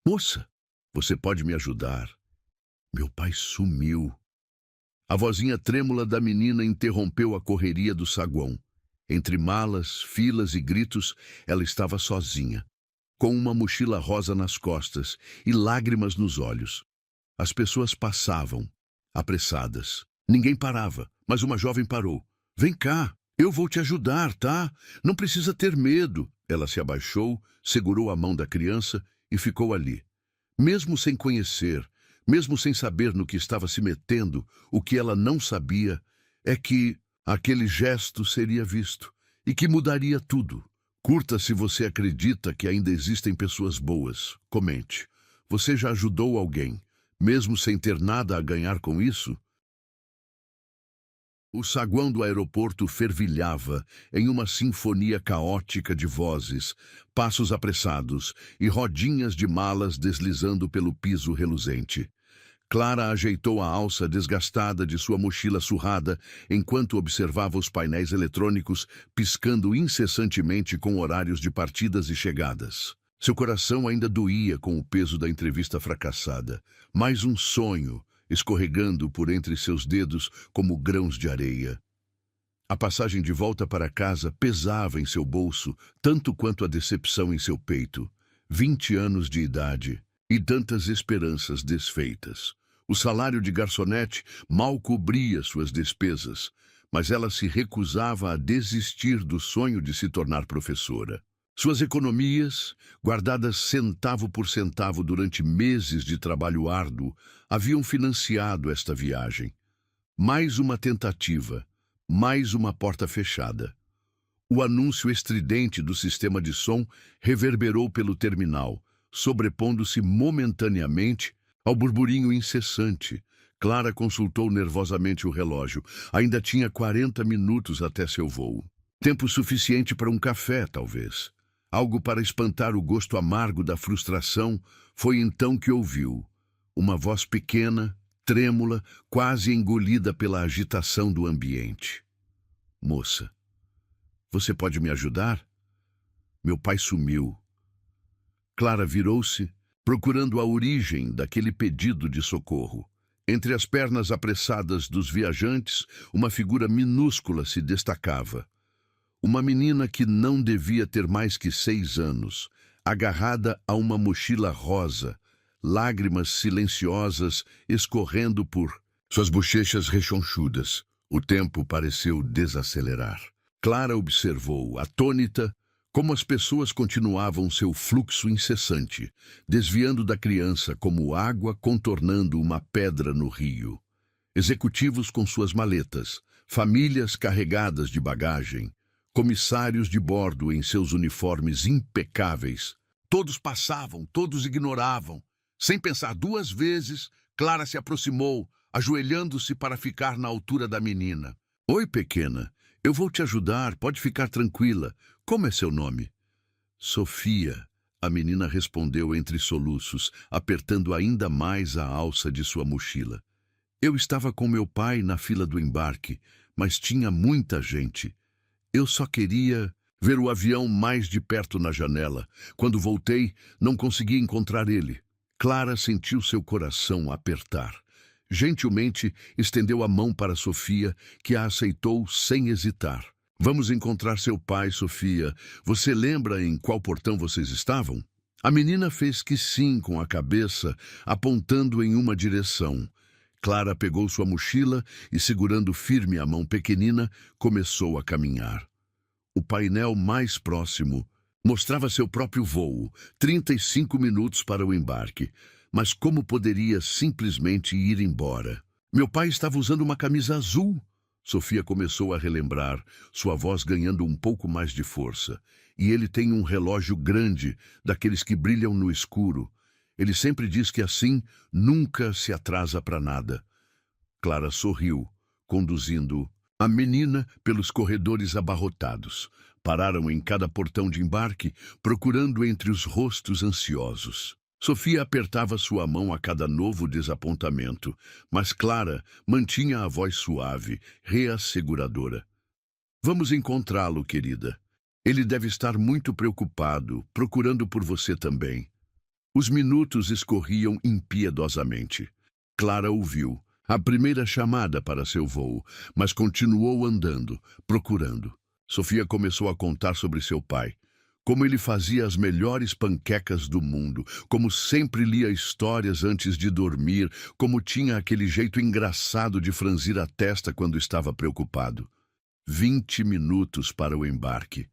Moça, você pode me ajudar? Meu pai sumiu. A vozinha trêmula da menina interrompeu a correria do saguão. Entre malas, filas e gritos, ela estava sozinha, com uma mochila rosa nas costas e lágrimas nos olhos. As pessoas passavam, apressadas. Ninguém parava, mas uma jovem parou. Vem cá, eu vou te ajudar, tá? Não precisa ter medo. Ela se abaixou, segurou a mão da criança e ficou ali. Mesmo sem conhecer, mesmo sem saber no que estava se metendo, o que ela não sabia é que aquele gesto seria visto e que mudaria tudo. Curta se você acredita que ainda existem pessoas boas. Comente. Você já ajudou alguém, mesmo sem ter nada a ganhar com isso? O saguão do aeroporto fervilhava em uma sinfonia caótica de vozes, passos apressados e rodinhas de malas deslizando pelo piso reluzente. Clara ajeitou a alça desgastada de sua mochila surrada enquanto observava os painéis eletrônicos piscando incessantemente com horários de partidas e chegadas. Seu coração ainda doía com o peso da entrevista fracassada. Mais um sonho, escorregando por entre seus dedos como grãos de areia. A passagem de volta para casa pesava em seu bolso, tanto quanto a decepção em seu peito. 20 anos de idade e tantas esperanças desfeitas. O salário de garçonete mal cobria suas despesas, mas ela se recusava a desistir do sonho de se tornar professora. Suas economias, guardadas centavo por centavo durante meses de trabalho árduo, haviam financiado esta viagem. Mais uma tentativa, mais uma porta fechada. O anúncio estridente do sistema de som reverberou pelo terminal, sobrepondo-se momentaneamente ao burburinho incessante. Clara consultou nervosamente o relógio. Ainda tinha 40 minutos até seu voo. Tempo suficiente para um café, talvez. Algo para espantar o gosto amargo da frustração. Foi então que ouviu. Uma voz pequena, trêmula, quase engolida pela agitação do ambiente. Moça, você pode me ajudar? Meu pai sumiu. Clara virou-se, procurando a origem daquele pedido de socorro. Entre as pernas apressadas dos viajantes, uma figura minúscula se destacava. Uma menina que não devia ter mais que 6 anos, agarrada a uma mochila rosa, lágrimas silenciosas escorrendo por suas bochechas rechonchudas. O tempo pareceu desacelerar. Clara observou, atônita, como as pessoas continuavam seu fluxo incessante, desviando da criança como água contornando uma pedra no rio. Executivos com suas maletas, famílias carregadas de bagagem, comissários de bordo em seus uniformes impecáveis. Todos passavam, todos ignoravam. Sem pensar 2 vezes, Clara se aproximou, ajoelhando-se para ficar na altura da menina. Oi, pequena. Eu vou te ajudar, pode ficar tranquila. Como é seu nome? Sofia, a menina respondeu entre soluços, apertando ainda mais a alça de sua mochila. Eu estava com meu pai na fila do embarque, mas tinha muita gente. Eu só queria ver o avião mais de perto na janela. Quando voltei, não consegui encontrar ele. Clara sentiu seu coração apertar. Gentilmente, estendeu a mão para Sofia, que a aceitou sem hesitar. Vamos encontrar seu pai, Sofia. Você lembra em qual portão vocês estavam? A menina fez que sim com a cabeça, apontando em uma direção. Clara pegou sua mochila e, segurando firme a mão pequenina, começou a caminhar. O painel mais próximo mostrava seu próprio voo, 35 minutos para o embarque. Mas como poderia simplesmente ir embora? Meu pai estava usando uma camisa azul. Sofia começou a relembrar, sua voz ganhando um pouco mais de força. E ele tem um relógio grande, daqueles que brilham no escuro. Ele sempre diz que assim nunca se atrasa para nada. Clara sorriu, conduzindo a menina pelos corredores abarrotados. Pararam em cada portão de embarque, procurando entre os rostos ansiosos. Sofia apertava sua mão a cada novo desapontamento, mas Clara mantinha a voz suave, reasseguradora. Vamos encontrá-lo, querida. Ele deve estar muito preocupado, procurando por você também. Os minutos escorriam impiedosamente. Clara ouviu a primeira chamada para seu voo, mas continuou andando, procurando. Sofia começou a contar sobre seu pai. Como ele fazia as melhores panquecas do mundo, como sempre lia histórias antes de dormir, como tinha aquele jeito engraçado de franzir a testa quando estava preocupado. 20 minutos para o embarque.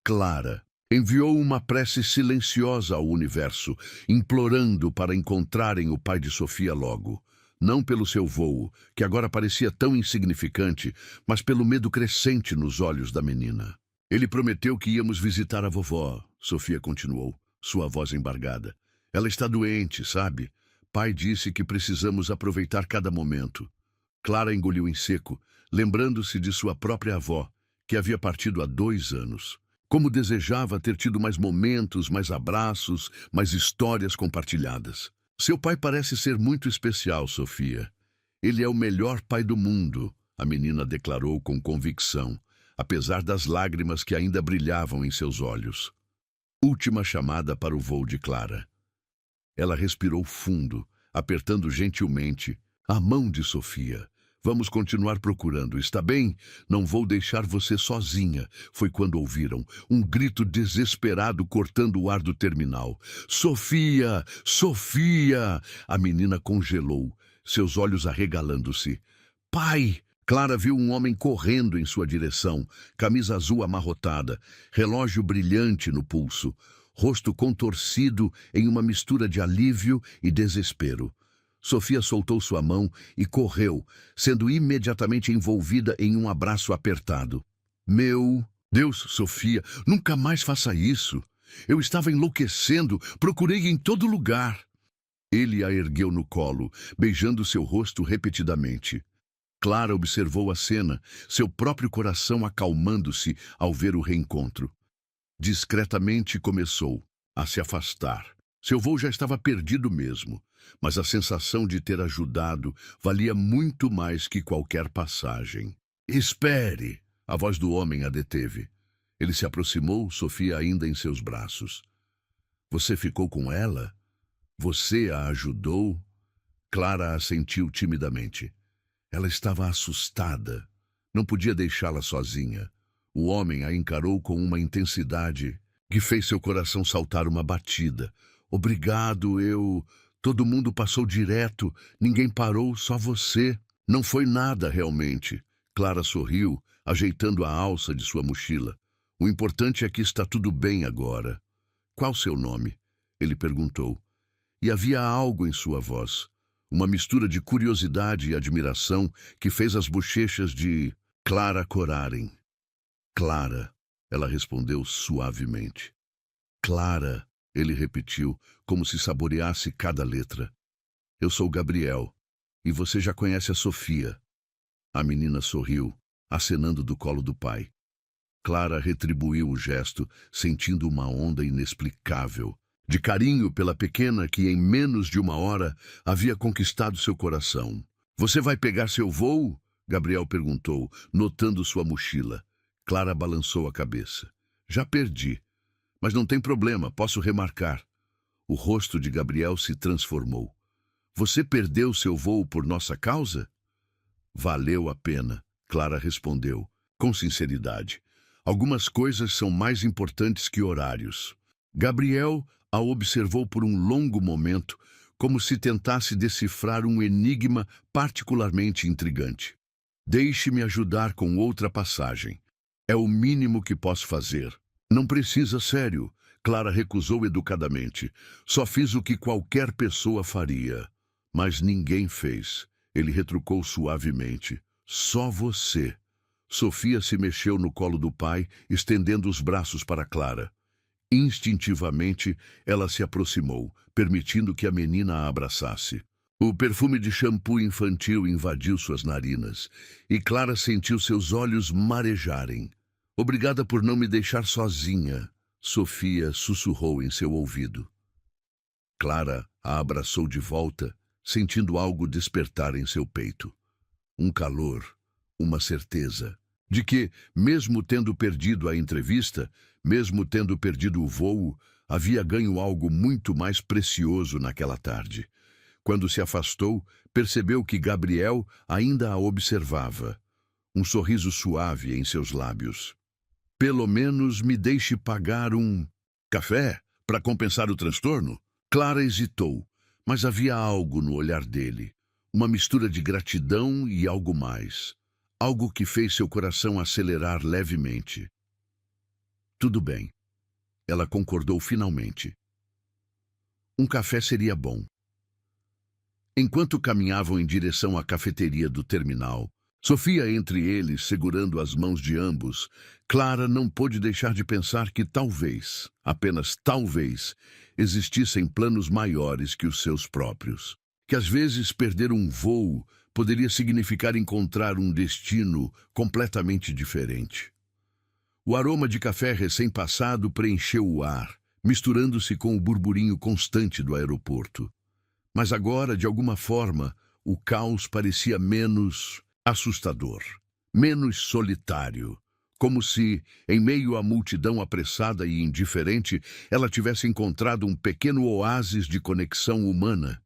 Clara enviou uma prece silenciosa ao universo, implorando para encontrarem o pai de Sofia logo. Não pelo seu voo, que agora parecia tão insignificante, mas pelo medo crescente nos olhos da menina. Ele prometeu que íamos visitar a vovó, Sofia continuou, sua voz embargada. Ela está doente, sabe? Pai disse que precisamos aproveitar cada momento. Clara engoliu em seco, lembrando-se de sua própria avó, que havia partido há 2 anos. Como desejava ter tido mais momentos, mais abraços, mais histórias compartilhadas. Seu pai parece ser muito especial, Sofia. Ele é o melhor pai do mundo, a menina declarou com convicção, apesar das lágrimas que ainda brilhavam em seus olhos. Última chamada para o voo de Clara. Ela respirou fundo, apertando gentilmente a mão de Sofia. Vamos continuar procurando, está bem? Não vou deixar você sozinha. Foi quando ouviram um grito desesperado cortando o ar do terminal. Sofia! Sofia! A menina congelou, seus olhos arregalando-se. Pai! Clara viu um homem correndo em sua direção, camisa azul amarrotada, relógio brilhante no pulso, rosto contorcido em uma mistura de alívio e desespero. Sofia soltou sua mão e correu, sendo imediatamente envolvida em um abraço apertado. Meu Deus, Sofia, nunca mais faça isso. Eu estava enlouquecendo, procurei em todo lugar. Ele a ergueu no colo, beijando seu rosto repetidamente. Clara observou a cena, seu próprio coração acalmando-se ao ver o reencontro. Discretamente começou a se afastar. Seu voo já estava perdido mesmo, mas a sensação de ter ajudado valia muito mais que qualquer passagem. Espere! A voz do homem a deteve. Ele se aproximou, Sofia ainda em seus braços. Você ficou com ela? Você a ajudou? Clara assentiu timidamente. Ela estava assustada. Não podia deixá-la sozinha. O homem a encarou com uma intensidade que fez seu coração saltar uma batida. Obrigado, Todo mundo passou direto, ninguém parou, só você. Não foi nada, realmente. Clara sorriu, ajeitando a alça de sua mochila. O importante é que está tudo bem agora. Qual seu nome? Ele perguntou. E havia algo em sua voz. Uma mistura de curiosidade e admiração que fez as bochechas de Clara corarem. Clara, ela respondeu suavemente. Clara, ele repetiu, como se saboreasse cada letra. Eu sou Gabriel, e você já conhece a Sofia. A menina sorriu, acenando do colo do pai. Clara retribuiu o gesto, sentindo uma onda inexplicável, de carinho pela pequena que em menos de 1 hora havia conquistado seu coração. Você vai pegar seu voo? Gabriel perguntou, notando sua mochila. Clara balançou a cabeça. Já perdi. Mas não tem problema, posso remarcar. O rosto de Gabriel se transformou. Você perdeu seu voo por nossa causa? Valeu a pena, Clara respondeu, com sinceridade. Algumas coisas são mais importantes que horários. Gabriel a observou por um longo momento, como se tentasse decifrar um enigma particularmente intrigante. Deixe-me ajudar com outra passagem. É o mínimo que posso fazer. Não precisa, sério. Clara recusou educadamente. Só fiz o que qualquer pessoa faria. Mas ninguém fez. Ele retrucou suavemente. Só você. Sofia se mexeu no colo do pai, estendendo os braços para Clara. Instintivamente, ela se aproximou, permitindo que a menina a abraçasse. O perfume de shampoo infantil invadiu suas narinas, e Clara sentiu seus olhos marejarem. Obrigada por não me deixar sozinha, Sofia sussurrou em seu ouvido. Clara a abraçou de volta, sentindo algo despertar em seu peito. Um calor, uma certeza, de que, mesmo tendo perdido a entrevista, mesmo tendo perdido o voo, Havia ganho algo muito mais precioso naquela tarde. Quando se afastou, percebeu que Gabriel ainda a observava. Um sorriso suave em seus lábios. Pelo menos me deixe pagar um café para compensar o transtorno? Clara hesitou, mas havia algo no olhar dele. Uma mistura de gratidão e algo mais. Algo que fez seu coração acelerar levemente. Tudo bem. Ela concordou finalmente. Um café seria bom. Enquanto caminhavam em direção à cafeteria do terminal, Sofia entre eles, segurando as mãos de ambos, Clara não pôde deixar de pensar que talvez, apenas talvez, existissem planos maiores que os seus próprios. Que às vezes perder um voo poderia significar encontrar um destino completamente diferente. O aroma de café recém-passado preencheu o ar, misturando-se com o burburinho constante do aeroporto. Mas agora, de alguma forma, o caos parecia menos assustador, menos solitário, como se, em meio à multidão apressada e indiferente, ela tivesse encontrado um pequeno oásis de conexão humana.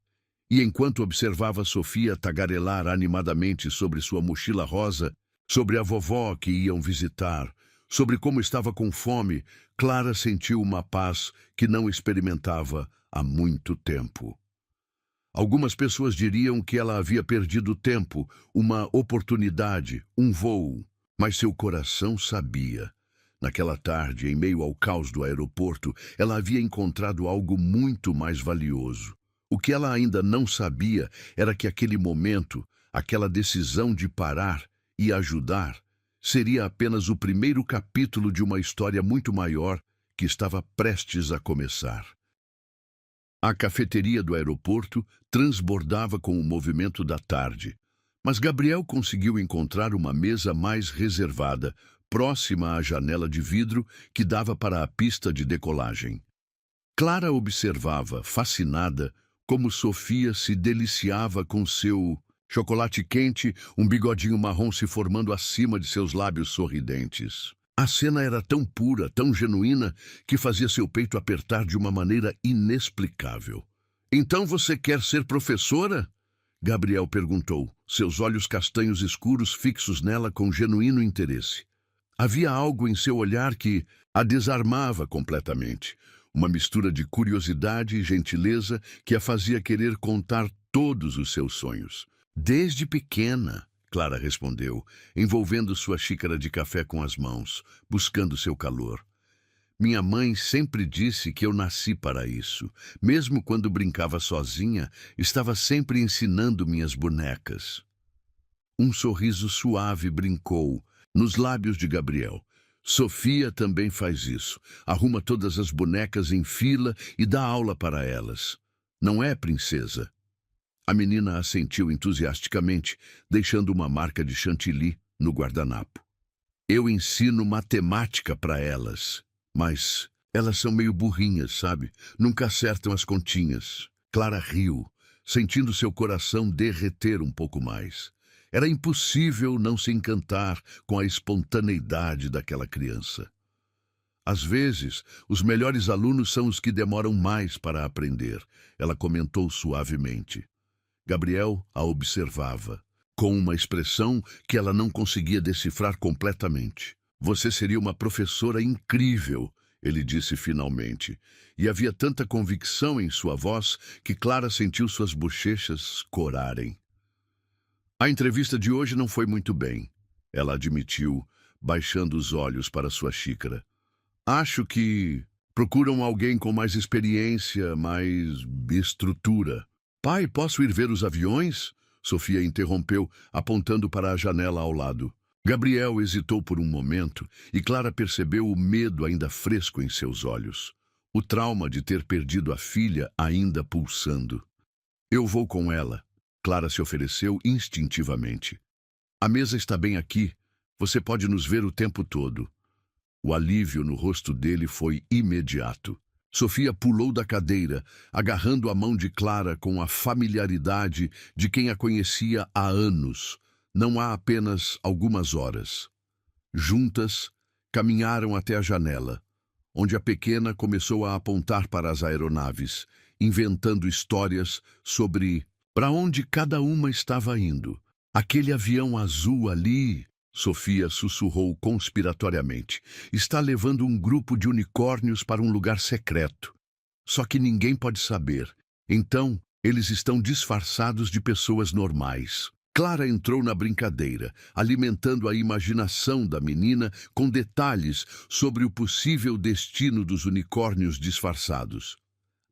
E enquanto observava Sofia tagarelar animadamente sobre sua mochila rosa, sobre a vovó que iam visitar, sobre como estava com fome, Clara sentiu uma paz que não experimentava há muito tempo. Algumas pessoas diriam que ela havia perdido tempo, uma oportunidade, um voo, mas seu coração sabia. Naquela tarde, em meio ao caos do aeroporto, ela havia encontrado algo muito mais valioso. O que ela ainda não sabia era que aquele momento, aquela decisão de parar e ajudar, seria apenas o primeiro capítulo de uma história muito maior que estava prestes a começar. A cafeteria do aeroporto transbordava com o movimento da tarde, mas Gabriel conseguiu encontrar uma mesa mais reservada, próxima à janela de vidro que dava para a pista de decolagem. Clara observava, fascinada, como Sofia se deliciava com seu chocolate quente, um bigodinho marrom se formando acima de seus lábios sorridentes. A cena era tão pura, tão genuína, que fazia seu peito apertar de uma maneira inexplicável. "Então você quer ser professora?" Gabriel perguntou, seus olhos castanhos escuros fixos nela com genuíno interesse. Havia algo em seu olhar que a desarmava completamente. Uma mistura de curiosidade e gentileza que a fazia querer contar todos os seus sonhos. "Desde pequena", Clara respondeu, envolvendo sua xícara de café com as mãos, buscando seu calor. "Minha mãe sempre disse que eu nasci para isso. Mesmo quando brincava sozinha, estava sempre ensinando minhas bonecas." Um sorriso suave brincou nos lábios de Gabriel. "Sofia também faz isso. Arruma todas as bonecas em fila e dá aula para elas. Não é, princesa?" A menina assentiu entusiasticamente, deixando uma marca de chantilly no guardanapo. "Eu ensino matemática para elas, mas elas são meio burrinhas, sabe? Nunca acertam as continhas." Clara riu, sentindo seu coração derreter um pouco mais. Era impossível não se encantar com a espontaneidade daquela criança. "Às vezes, os melhores alunos são os que demoram mais para aprender", ela comentou suavemente. Gabriel a observava, com uma expressão que ela não conseguia decifrar completamente. "Você seria uma professora incrível", ele disse finalmente, e havia tanta convicção em sua voz que Clara sentiu suas bochechas corarem. "A entrevista de hoje não foi muito bem", ela admitiu, baixando os olhos para sua xícara. "Acho que procuram alguém com mais experiência, mais estrutura." "Pai, posso ir ver os aviões?" Sofia interrompeu, apontando para a janela ao lado. Gabriel hesitou por um momento e Clara percebeu o medo ainda fresco em seus olhos. O trauma de ter perdido a filha ainda pulsando. "Eu vou com ela." Clara se ofereceu instintivamente. "A mesa está bem aqui. Você pode nos ver o tempo todo." O alívio no rosto dele foi imediato. Sofia pulou da cadeira, agarrando a mão de Clara com a familiaridade de quem a conhecia há anos, não há apenas algumas horas. Juntas, caminharam até a janela. onde a pequena começou a apontar para as aeronaves, inventando histórias sobre para onde cada uma estava indo. Aquele avião azul ali, Sofia sussurrou conspiratoriamente, está levando um grupo de unicórnios para um lugar secreto. Só que ninguém pode saber. Então, eles estão disfarçados de pessoas normais. Clara entrou na brincadeira, alimentando a imaginação da menina com detalhes sobre o possível destino dos unicórnios disfarçados.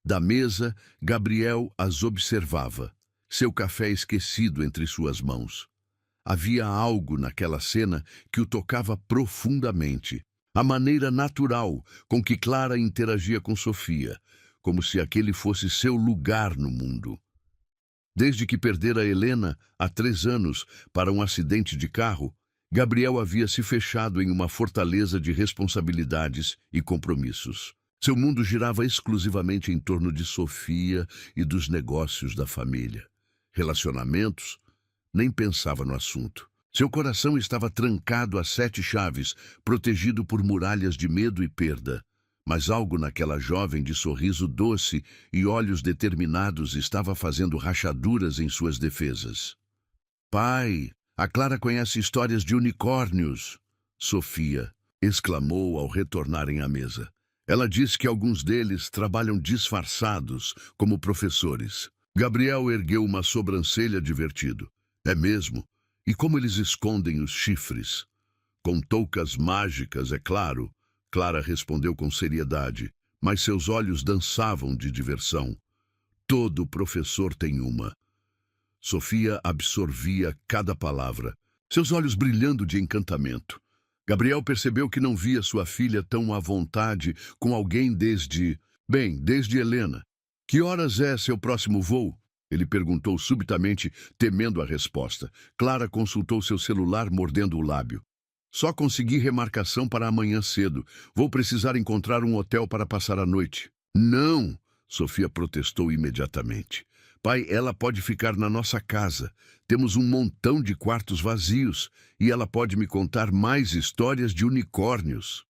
Da mesa, Gabriel as observava, seu café esquecido entre suas mãos. Havia algo naquela cena que o tocava profundamente. A maneira natural com que Clara interagia com Sofia, como se aquele fosse seu lugar no mundo. Desde que perdera Helena, há 3 anos, para um acidente de carro, Gabriel havia se fechado em uma fortaleza de responsabilidades e compromissos. Seu mundo girava exclusivamente em torno de Sofia e dos negócios da família. Relacionamentos, nem pensava no assunto. Seu coração estava trancado a 7 chaves, protegido por muralhas de medo e perda. Mas algo naquela jovem de sorriso doce e olhos determinados estava fazendo rachaduras em suas defesas. Pai, a Clara conhece histórias de unicórnios, Sofia exclamou ao retornarem à mesa. Ela disse que alguns deles trabalham disfarçados, como professores. Gabriel ergueu uma sobrancelha divertido. É mesmo? E como eles escondem os chifres? Com toucas mágicas, é claro. Clara respondeu com seriedade, mas seus olhos dançavam de diversão. Todo professor tem uma. Sofia absorvia cada palavra, seus olhos brilhando de encantamento. Gabriel percebeu que não via sua filha tão à vontade com alguém desde Helena. Que horas é seu próximo voo? Ele perguntou subitamente, temendo a resposta. Clara consultou seu celular, mordendo o lábio. Só consegui remarcação para amanhã cedo. Vou precisar encontrar um hotel para passar a noite. Não, Sofia protestou imediatamente. Pai, ela pode ficar na nossa casa. Temos um montão de quartos vazios e ela pode me contar mais histórias de unicórnios.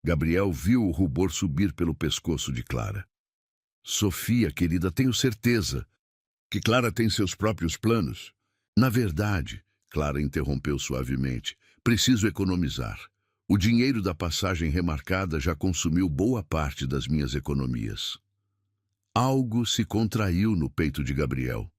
Gabriel viu o rubor subir pelo pescoço de Clara. Sofia, querida, tenho certeza que Clara tem seus próprios planos. Na verdade, Clara interrompeu suavemente, preciso economizar. O dinheiro da passagem remarcada já consumiu boa parte das minhas economias. Algo se contraiu no peito de Gabriel.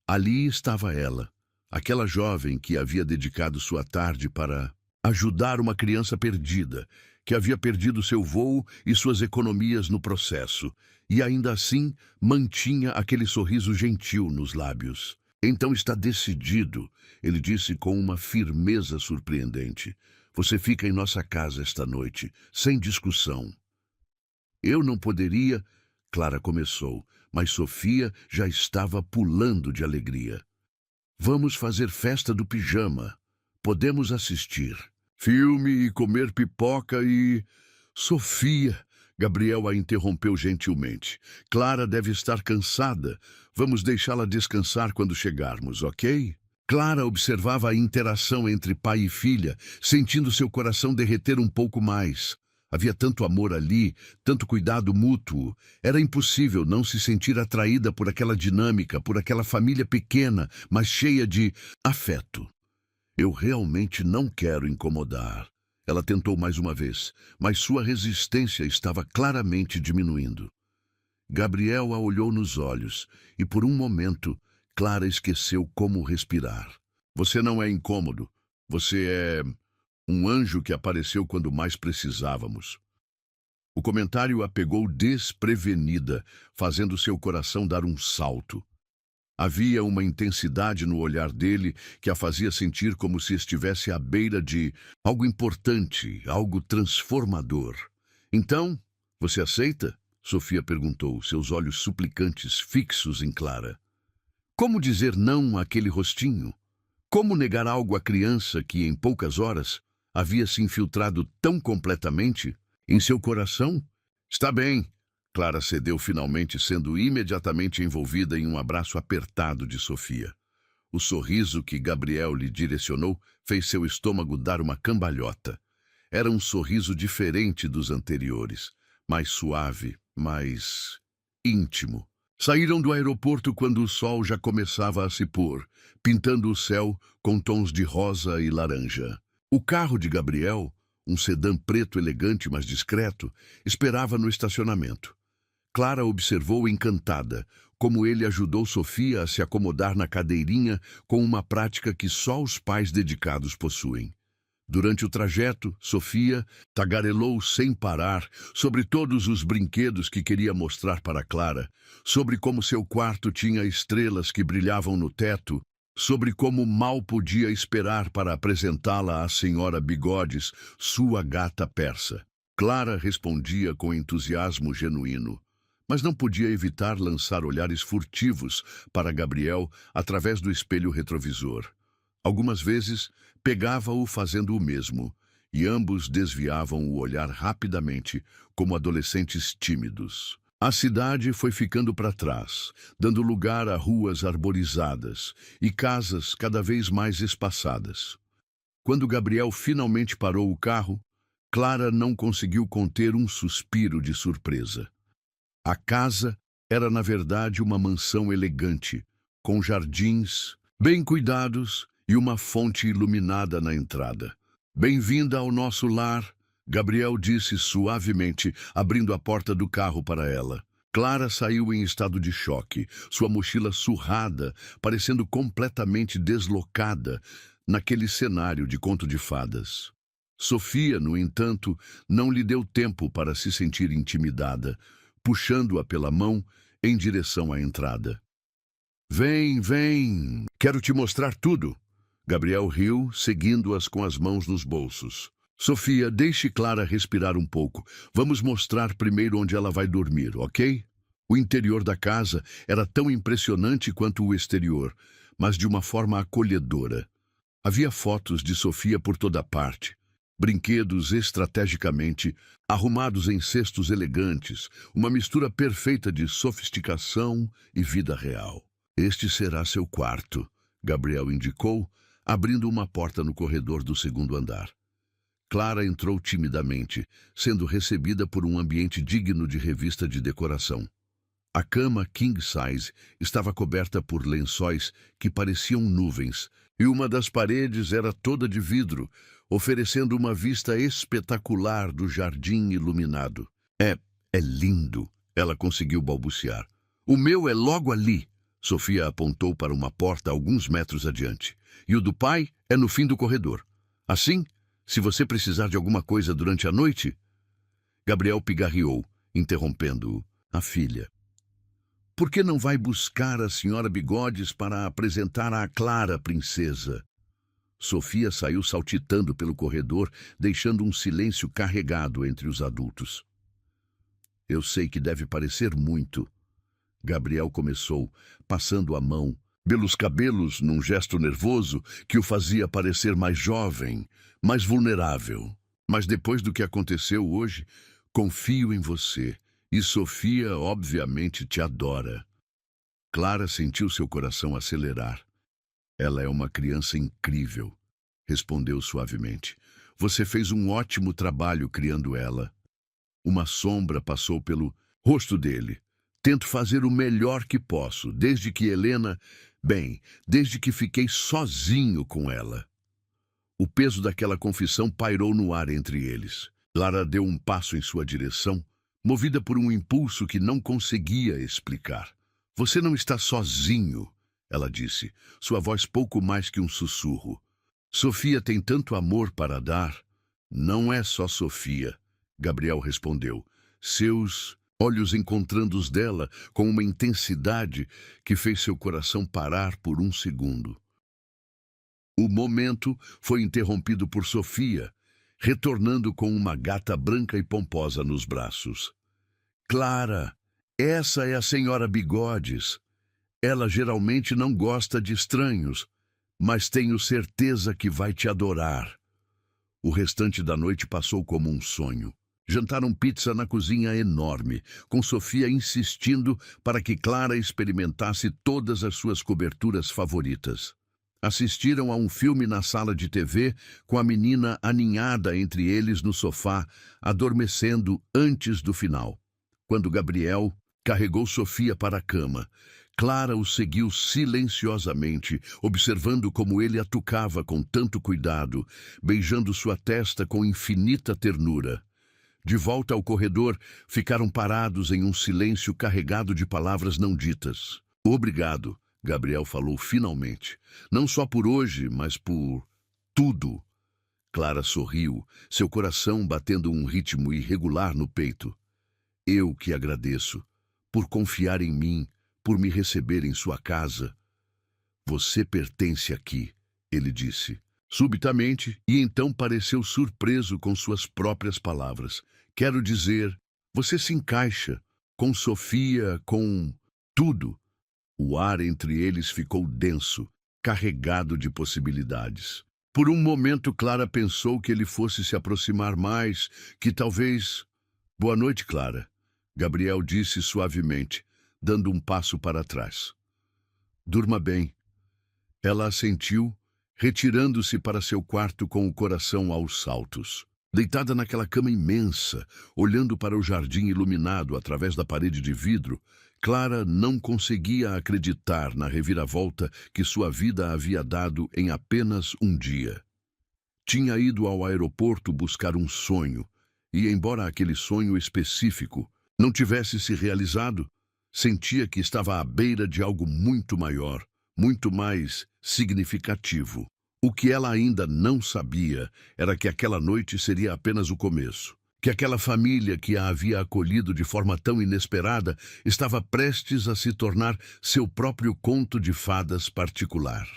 Ali estava ela, aquela jovem que havia dedicado sua tarde para ajudar uma criança perdida, que havia perdido seu voo e suas economias no processo, e ainda assim mantinha aquele sorriso gentil nos lábios. Então está decidido, ele disse com uma firmeza surpreendente. Você fica em nossa casa esta noite, sem discussão. Eu não poderia, Clara começou, mas Sofia já estava pulando de alegria. Vamos fazer festa do pijama. Podemos assistir filme e comer pipoca e... Sofia, Gabriel a interrompeu gentilmente. Clara deve estar cansada. Vamos deixá-la descansar quando chegarmos, ok? Clara observava a interação entre pai e filha, sentindo seu coração derreter um pouco mais. Havia tanto amor ali, tanto cuidado mútuo. Era impossível não se sentir atraída por aquela dinâmica, por aquela família pequena, mas cheia de afeto. Eu realmente não quero incomodar. Ela tentou mais uma vez, mas sua resistência estava claramente diminuindo. Gabriel a olhou nos olhos e, por um momento, Clara esqueceu como respirar. Você não é incômodo. Você é um anjo que apareceu quando mais precisávamos. O comentário a pegou desprevenida, fazendo seu coração dar um salto. Havia uma intensidade no olhar dele que a fazia sentir como se estivesse à beira de algo importante, algo transformador. Então, você aceita? Sofia perguntou, seus olhos suplicantes fixos em Clara. Como dizer não àquele rostinho? Como negar algo à criança que, em poucas horas, havia se infiltrado tão completamente em seu coração? Está bem. Clara cedeu finalmente, sendo imediatamente envolvida em um abraço apertado de Sofia. O sorriso que Gabriel lhe direcionou fez seu estômago dar uma cambalhota. Era um sorriso diferente dos anteriores, mais suave, mais íntimo. Saíram do aeroporto quando o sol já começava a se pôr, pintando o céu com tons de rosa e laranja. O carro de Gabriel, um sedã preto elegante mas discreto, esperava no estacionamento. Clara observou encantada como ele ajudou Sofia a se acomodar na cadeirinha com uma prática que só os pais dedicados possuem. Durante o trajeto, Sofia tagarelou sem parar sobre todos os brinquedos que queria mostrar para Clara, sobre como seu quarto tinha estrelas que brilhavam no teto, sobre como mal podia esperar para apresentá-la à senhora Bigodes, sua gata persa. Clara respondia com entusiasmo genuíno, mas não podia evitar lançar olhares furtivos para Gabriel através do espelho retrovisor. Algumas vezes, pegava-o fazendo o mesmo, e ambos desviavam o olhar rapidamente, como adolescentes tímidos. A cidade foi ficando para trás, dando lugar a ruas arborizadas e casas cada vez mais espaçadas. Quando Gabriel finalmente parou o carro, Clara não conseguiu conter um suspiro de surpresa. A casa era, na verdade, uma mansão elegante, com jardins bem cuidados e uma fonte iluminada na entrada. "Bem-vinda ao nosso lar", Gabriel disse suavemente, abrindo a porta do carro para ela. Clara saiu em estado de choque, sua mochila surrada, parecendo completamente deslocada naquele cenário de conto de fadas. Sofia, no entanto, não lhe deu tempo para se sentir intimidada, puxando-a pela mão em direção à entrada. "Vem, vem, quero te mostrar tudo." Gabriel riu, seguindo-as com as mãos nos bolsos. "Sofia, deixe Clara respirar um pouco. Vamos mostrar primeiro onde ela vai dormir, ok?" O interior da casa era tão impressionante quanto o exterior, mas de uma forma acolhedora. Havia fotos de Sofia por toda parte, brinquedos estrategicamente arrumados em cestos elegantes, uma mistura perfeita de sofisticação e vida real. "Este será seu quarto", Gabriel indicou, abrindo uma porta no corredor do segundo andar. Clara entrou timidamente, sendo recebida por um ambiente digno de revista de decoração. A cama king size estava coberta por lençóis que pareciam nuvens, e uma das paredes era toda de vidro, oferecendo uma vista espetacular do jardim iluminado. É lindo", ela conseguiu balbuciar. "O meu é logo ali." Sofia apontou para uma porta alguns metros adiante. "E o do pai é no fim do corredor. Assim, se você precisar de alguma coisa durante a noite..." Gabriel pigarreou, interrompendo-o. "A filha. Por que não vai buscar a senhora Bigodes para apresentar à Clara, princesa?" Sofia saiu saltitando pelo corredor, deixando um silêncio carregado entre os adultos. "Eu sei que deve parecer muito." Gabriel começou, passando a mão pelos cabelos num gesto nervoso que o fazia parecer mais jovem, mais vulnerável. "Mas depois do que aconteceu hoje, confio em você. E Sofia, obviamente, te adora." Clara sentiu seu coração acelerar. "Ela é uma criança incrível", respondeu suavemente. "Você fez um ótimo trabalho criando ela." Uma sombra passou pelo rosto dele. "Tento fazer o melhor que posso, desde que desde que fiquei sozinho com ela." O peso daquela confissão pairou no ar entre eles. Clara deu um passo em sua direção, movida por um impulso que não conseguia explicar. "Você não está sozinho", ela disse, sua voz pouco mais que um sussurro. "Sofia tem tanto amor para dar." "Não é só Sofia", Gabriel respondeu, seus olhos encontrando os dela com uma intensidade que fez seu coração parar por um segundo. O momento foi interrompido por Sofia, retornando com uma gata branca e pomposa nos braços. "Clara, essa é a senhora Bigodes. Ela geralmente não gosta de estranhos, mas tenho certeza que vai te adorar." O restante da noite passou como um sonho. Jantaram pizza na cozinha enorme, com Sofia insistindo para que Clara experimentasse todas as suas coberturas favoritas. Assistiram a um filme na sala de TV, com a menina aninhada entre eles no sofá, adormecendo antes do final. Quando Gabriel carregou Sofia para a cama, Clara o seguiu silenciosamente, observando como ele a tocava com tanto cuidado, beijando sua testa com infinita ternura. De volta ao corredor, ficaram parados em um silêncio carregado de palavras não ditas. "Obrigado", Gabriel falou finalmente. "Não só por hoje, mas por tudo." Clara sorriu, seu coração batendo um ritmo irregular no peito. "Eu que agradeço, por confiar em mim, por me receber em sua casa." "Você pertence aqui", ele disse, subitamente, e então pareceu surpreso com suas próprias palavras. "Quero dizer, você se encaixa, com Sofia, com tudo." O ar entre eles ficou denso, carregado de possibilidades. Por um momento, Clara pensou que ele fosse se aproximar mais, que talvez... "Boa noite, Clara", Gabriel disse suavemente, dando um passo para trás. "Durma bem." Ela assentiu, retirando-se para seu quarto com o coração aos saltos. Deitada naquela cama imensa, olhando para o jardim iluminado através da parede de vidro, Clara não conseguia acreditar na reviravolta que sua vida havia dado em apenas um dia. Tinha ido ao aeroporto buscar um sonho, e embora aquele sonho específico não tivesse se realizado, sentia que estava à beira de algo muito maior, muito mais significativo. O que ela ainda não sabia era que aquela noite seria apenas o começo, que aquela família que a havia acolhido de forma tão inesperada estava prestes a se tornar seu próprio conto de fadas particular.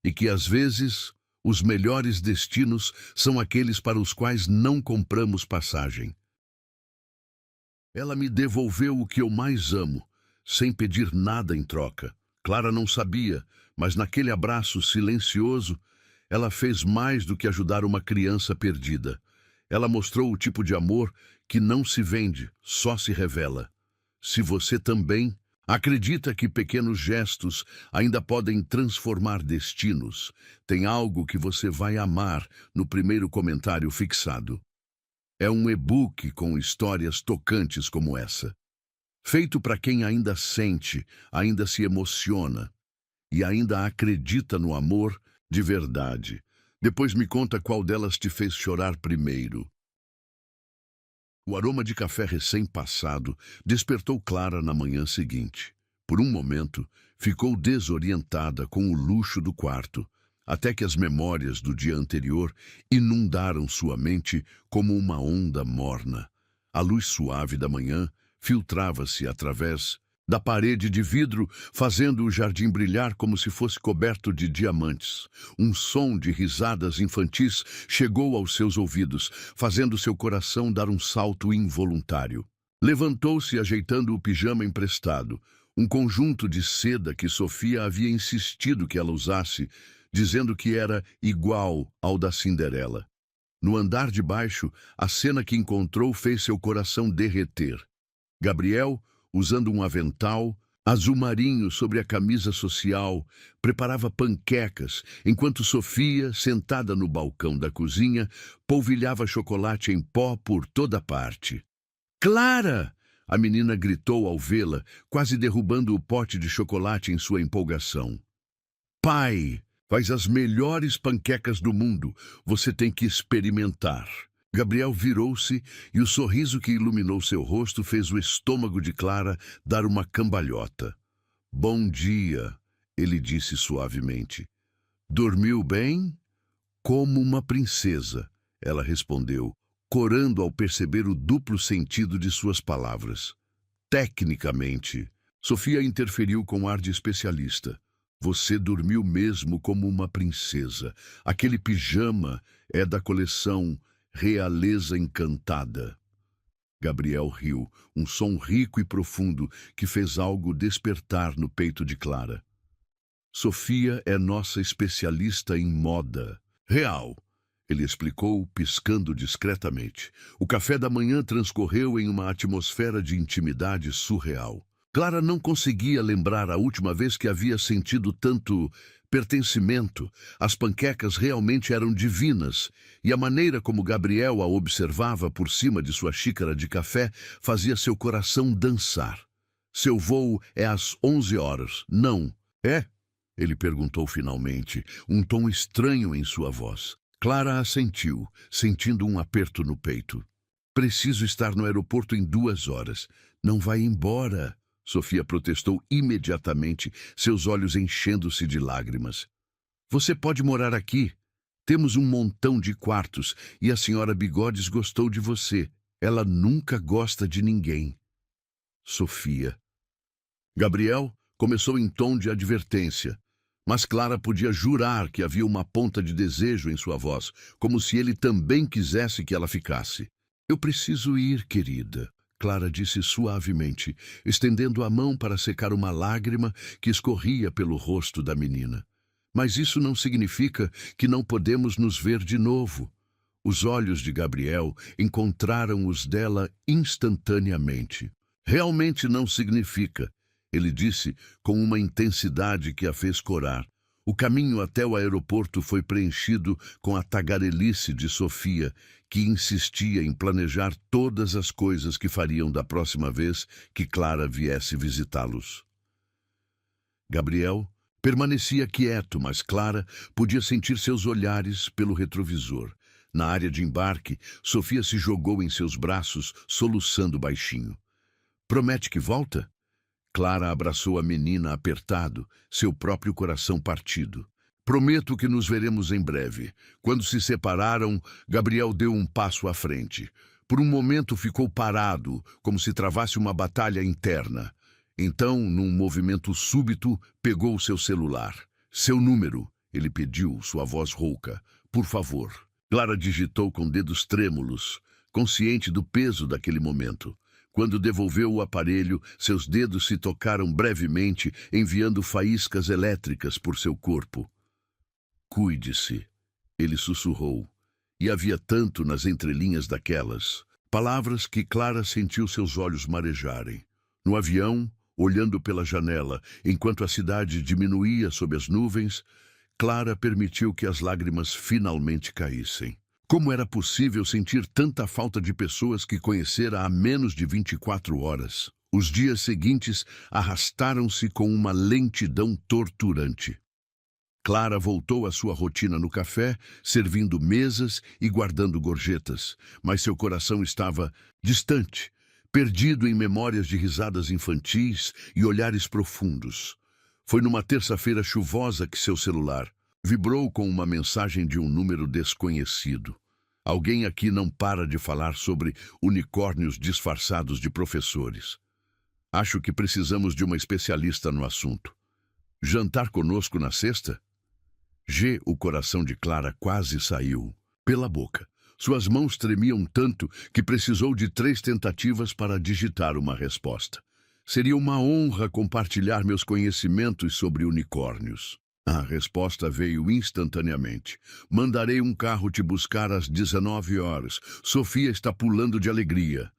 E que, às vezes, os melhores destinos são aqueles para os quais não compramos passagem. Ela me devolveu o que eu mais amo, sem pedir nada em troca. Clara não sabia, mas naquele abraço silencioso, ela fez mais do que ajudar uma criança perdida. Ela mostrou o tipo de amor que não se vende, só se revela. Se você também acredita que pequenos gestos ainda podem transformar destinos, tem algo que você vai amar no primeiro comentário fixado. É um e-book com histórias tocantes como essa. Feito para quem ainda sente, ainda se emociona e ainda acredita no amor de verdade. Depois me conta qual delas te fez chorar primeiro. O aroma de café recém-passado despertou Clara na manhã seguinte. Por um momento, ficou desorientada com o luxo do quarto, até que as memórias do dia anterior inundaram sua mente como uma onda morna. A luz suave da manhã filtrava-se através da parede de vidro, fazendo o jardim brilhar como se fosse coberto de diamantes. Um som de risadas infantis chegou aos seus ouvidos, fazendo seu coração dar um salto involuntário. Levantou-se ajeitando o pijama emprestado, um conjunto de seda que Sofia havia insistido que ela usasse, dizendo que era igual ao da Cinderela. No andar de baixo, a cena que encontrou fez seu coração derreter. Gabriel, usando um avental azul marinho sobre a camisa social, preparava panquecas, enquanto Sofia, sentada no balcão da cozinha, polvilhava chocolate em pó por toda parte. "Clara!" A menina gritou ao vê-la, quase derrubando o pote de chocolate em sua empolgação. "Pai, faz as melhores panquecas do mundo. Você tem que experimentar." Gabriel virou-se e o sorriso que iluminou seu rosto fez o estômago de Clara dar uma cambalhota. "Bom dia", ele disse suavemente. "Dormiu bem?" "Como uma princesa", ela respondeu, corando ao perceber o duplo sentido de suas palavras. "Tecnicamente", Sofia interferiu com ar de especialista. "Você dormiu mesmo como uma princesa. Aquele pijama é da coleção Realeza Encantada." Gabriel riu, um som rico e profundo que fez algo despertar no peito de Clara. "Sofia é nossa especialista em moda real", ele explicou, piscando discretamente. O café da manhã transcorreu em uma atmosfera de intimidade surreal. Clara não conseguia lembrar a última vez que havia sentido tanto pertencimento. As panquecas realmente eram divinas, e a maneira como Gabriel a observava por cima de sua xícara de café fazia seu coração dançar. Seu voo é às 11 horas, não é? Ele perguntou finalmente, um tom estranho em sua voz. Clara assentiu, sentindo um aperto no peito. Preciso estar no aeroporto em 2 horas. Não vai embora, Sofia protestou imediatamente, seus olhos enchendo-se de lágrimas. Você pode morar aqui. Temos um montão de quartos e a senhora Bigodes gostou de você. Ela nunca gosta de ninguém. Sofia. Gabriel começou em tom de advertência, mas Clara podia jurar que havia uma ponta de desejo em sua voz, como se ele também quisesse que ela ficasse. Eu preciso ir, querida, Clara disse suavemente, estendendo a mão para secar uma lágrima que escorria pelo rosto da menina. Mas isso não significa que não podemos nos ver de novo. Os olhos de Gabriel encontraram os dela instantaneamente. Realmente não significa, ele disse com uma intensidade que a fez corar. O caminho até o aeroporto foi preenchido com a tagarelice de Sofia, que insistia em planejar todas as coisas que fariam da próxima vez que Clara viesse visitá-los. Gabriel permanecia quieto, mas Clara podia sentir seus olhares pelo retrovisor. Na área de embarque, Sofia se jogou em seus braços, soluçando baixinho. Promete que volta? Clara abraçou a menina apertado, seu próprio coração partido. Prometo que nos veremos em breve. Quando se separaram, Gabriel deu um passo à frente. Por um momento ficou parado, como se travasse uma batalha interna. Então, num movimento súbito, pegou seu celular. Seu número, ele pediu, sua voz rouca. Por favor. Clara digitou com dedos trêmulos, consciente do peso daquele momento. Quando devolveu o aparelho, seus dedos se tocaram brevemente, enviando faíscas elétricas por seu corpo. Cuide-se, ele sussurrou, e havia tanto nas entrelinhas daquelas palavras que Clara sentiu seus olhos marejarem. No avião, olhando pela janela, enquanto a cidade diminuía sob as nuvens, Clara permitiu que as lágrimas finalmente caíssem. Como era possível sentir tanta falta de pessoas que conhecera há menos de 24 horas? Os dias seguintes arrastaram-se com uma lentidão torturante. Clara voltou à sua rotina no café, servindo mesas e guardando gorjetas, mas seu coração estava distante, perdido em memórias de risadas infantis e olhares profundos. Foi numa terça-feira chuvosa que seu celular vibrou com uma mensagem de um número desconhecido. Alguém aqui não para de falar sobre unicórnios disfarçados de professores. Acho que precisamos de uma especialista no assunto. Jantar conosco na sexta? O coração de Clara quase saiu pela boca. Suas mãos tremiam tanto que precisou de 3 tentativas para digitar uma resposta. Seria uma honra compartilhar meus conhecimentos sobre unicórnios. A resposta veio instantaneamente. Mandarei um carro te buscar às 19 horas. Sofia está pulando de alegria.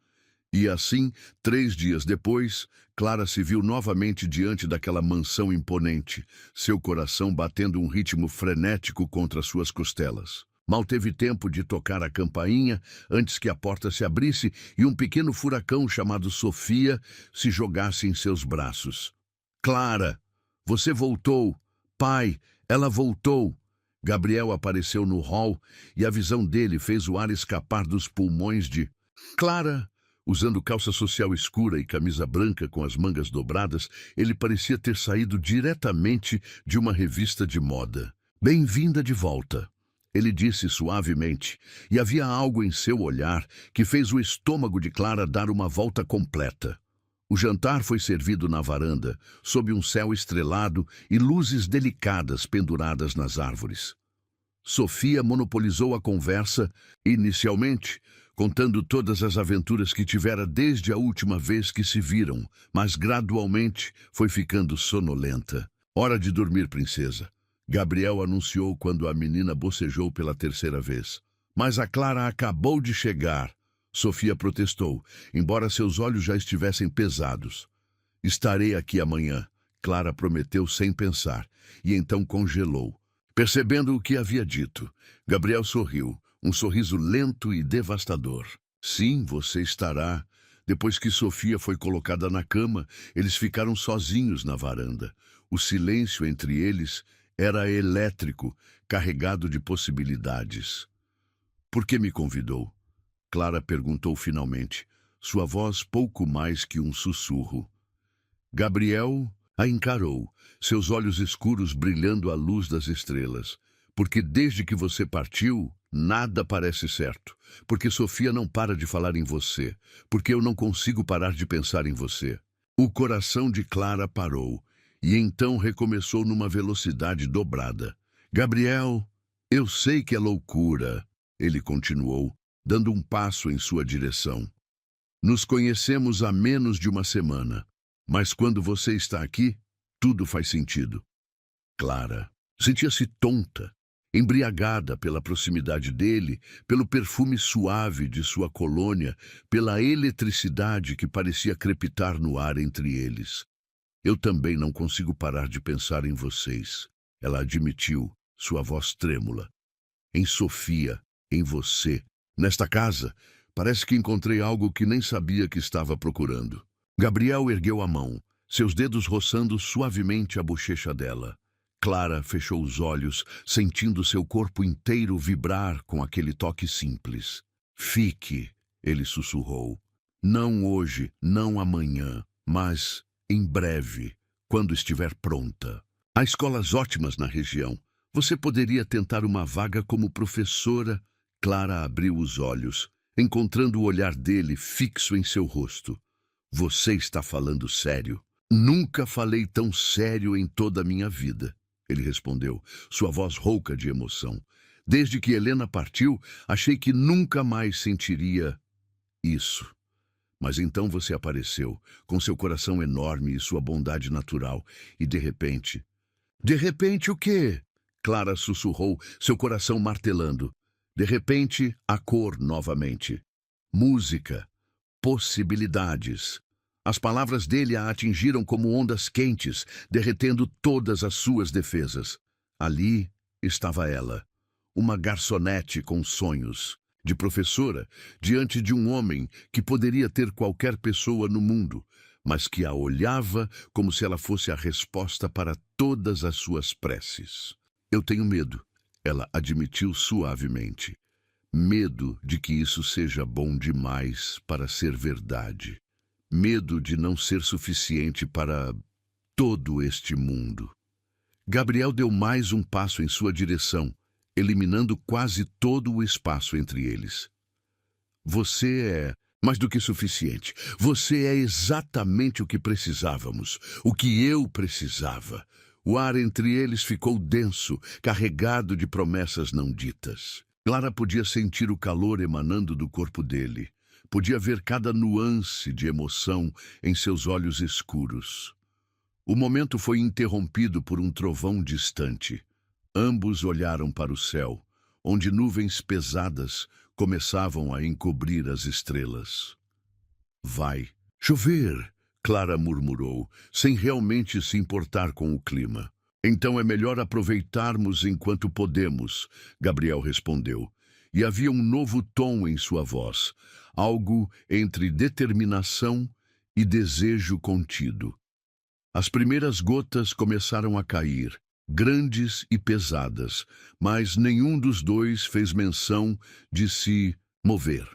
E assim, 3 dias depois, Clara se viu novamente diante daquela mansão imponente, seu coração batendo um ritmo frenético contra suas costelas. Mal teve tempo de tocar a campainha antes que a porta se abrisse e um pequeno furacão chamado Sofia se jogasse em seus braços. Clara, você voltou! Pai, ela voltou! Gabriel apareceu no hall e a visão dele fez o ar escapar dos pulmões de Clara. Usando calça social escura e camisa branca com as mangas dobradas, ele parecia ter saído diretamente de uma revista de moda. Bem-vinda de volta, ele disse suavemente, e havia algo em seu olhar que fez o estômago de Clara dar uma volta completa. O jantar foi servido na varanda, sob um céu estrelado e luzes delicadas penduradas nas árvores. Sofia monopolizou a conversa, inicialmente, contando todas as aventuras que tivera desde a última vez que se viram, mas gradualmente foi ficando sonolenta. Hora de dormir, princesa. Gabriel anunciou quando a menina bocejou pela 3ª vez. Mas a Clara acabou de chegar. Sofia protestou, embora seus olhos já estivessem pesados. Estarei aqui amanhã. Clara prometeu sem pensar, e então congelou. Percebendo o que havia dito, Gabriel sorriu, um sorriso lento e devastador. Sim, você estará. Depois que Sofia foi colocada na cama, eles ficaram sozinhos na varanda. O silêncio entre eles era elétrico, carregado de possibilidades. Por que me convidou? Clara perguntou finalmente, sua voz pouco mais que um sussurro. Gabriel a encarou, seus olhos escuros brilhando à luz das estrelas. Porque desde que você partiu, nada parece certo. Porque Sofia não para de falar em você. Porque eu não consigo parar de pensar em você. O coração de Clara parou, e então recomeçou numa velocidade dobrada. Gabriel, eu sei que é loucura, ele continuou, dando um passo em sua direção. Nos conhecemos há menos de uma semana. Mas quando você está aqui, tudo faz sentido. Clara sentia-se tonta, embriagada pela proximidade dele, pelo perfume suave de sua colônia, pela eletricidade que parecia crepitar no ar entre eles. Eu também não consigo parar de pensar em vocês, ela admitiu, sua voz trêmula. Em Sofia, em você. Nesta casa, parece que encontrei algo que nem sabia que estava procurando. Gabriel ergueu a mão, seus dedos roçando suavemente a bochecha dela. Clara fechou os olhos, sentindo seu corpo inteiro vibrar com aquele toque simples. Fique, ele sussurrou. Não hoje, não amanhã, mas em breve, quando estiver pronta. Há escolas ótimas na região. Você poderia tentar uma vaga como professora. Clara abriu os olhos, encontrando o olhar dele fixo em seu rosto. Você está falando sério? Nunca falei tão sério em toda a minha vida, ele respondeu, sua voz rouca de emoção. Desde que Helena partiu, achei que nunca mais sentiria isso. Mas então você apareceu, com seu coração enorme e sua bondade natural, e de repente... De repente o quê? Clara sussurrou, seu coração martelando. De repente, a cor novamente. Música. Possibilidades. As palavras dele a atingiram como ondas quentes, derretendo todas as suas defesas. Ali estava ela, uma garçonete com sonhos, de professora, diante de um homem que poderia ter qualquer pessoa no mundo, mas que a olhava como se ela fosse a resposta para todas as suas preces. Eu tenho medo, ela admitiu suavemente. Medo de que isso seja bom demais para ser verdade. Medo de não ser suficiente para todo este mundo. Gabriel deu mais um passo em sua direção, eliminando quase todo o espaço entre eles. Você é mais do que suficiente. Você é exatamente o que precisávamos, o que eu precisava. O ar entre eles ficou denso, carregado de promessas não ditas. Clara podia sentir o calor emanando do corpo dele. Podia ver cada nuance de emoção em seus olhos escuros. O momento foi interrompido por um trovão distante. Ambos olharam para o céu, onde nuvens pesadas começavam a encobrir as estrelas. Vai chover, Clara murmurou, sem realmente se importar com o clima. Então é melhor aproveitarmos enquanto podemos, Gabriel respondeu. E havia um novo tom em sua voz, algo entre determinação e desejo contido. As primeiras gotas começaram a cair, grandes e pesadas, mas nenhum dos dois fez menção de se mover.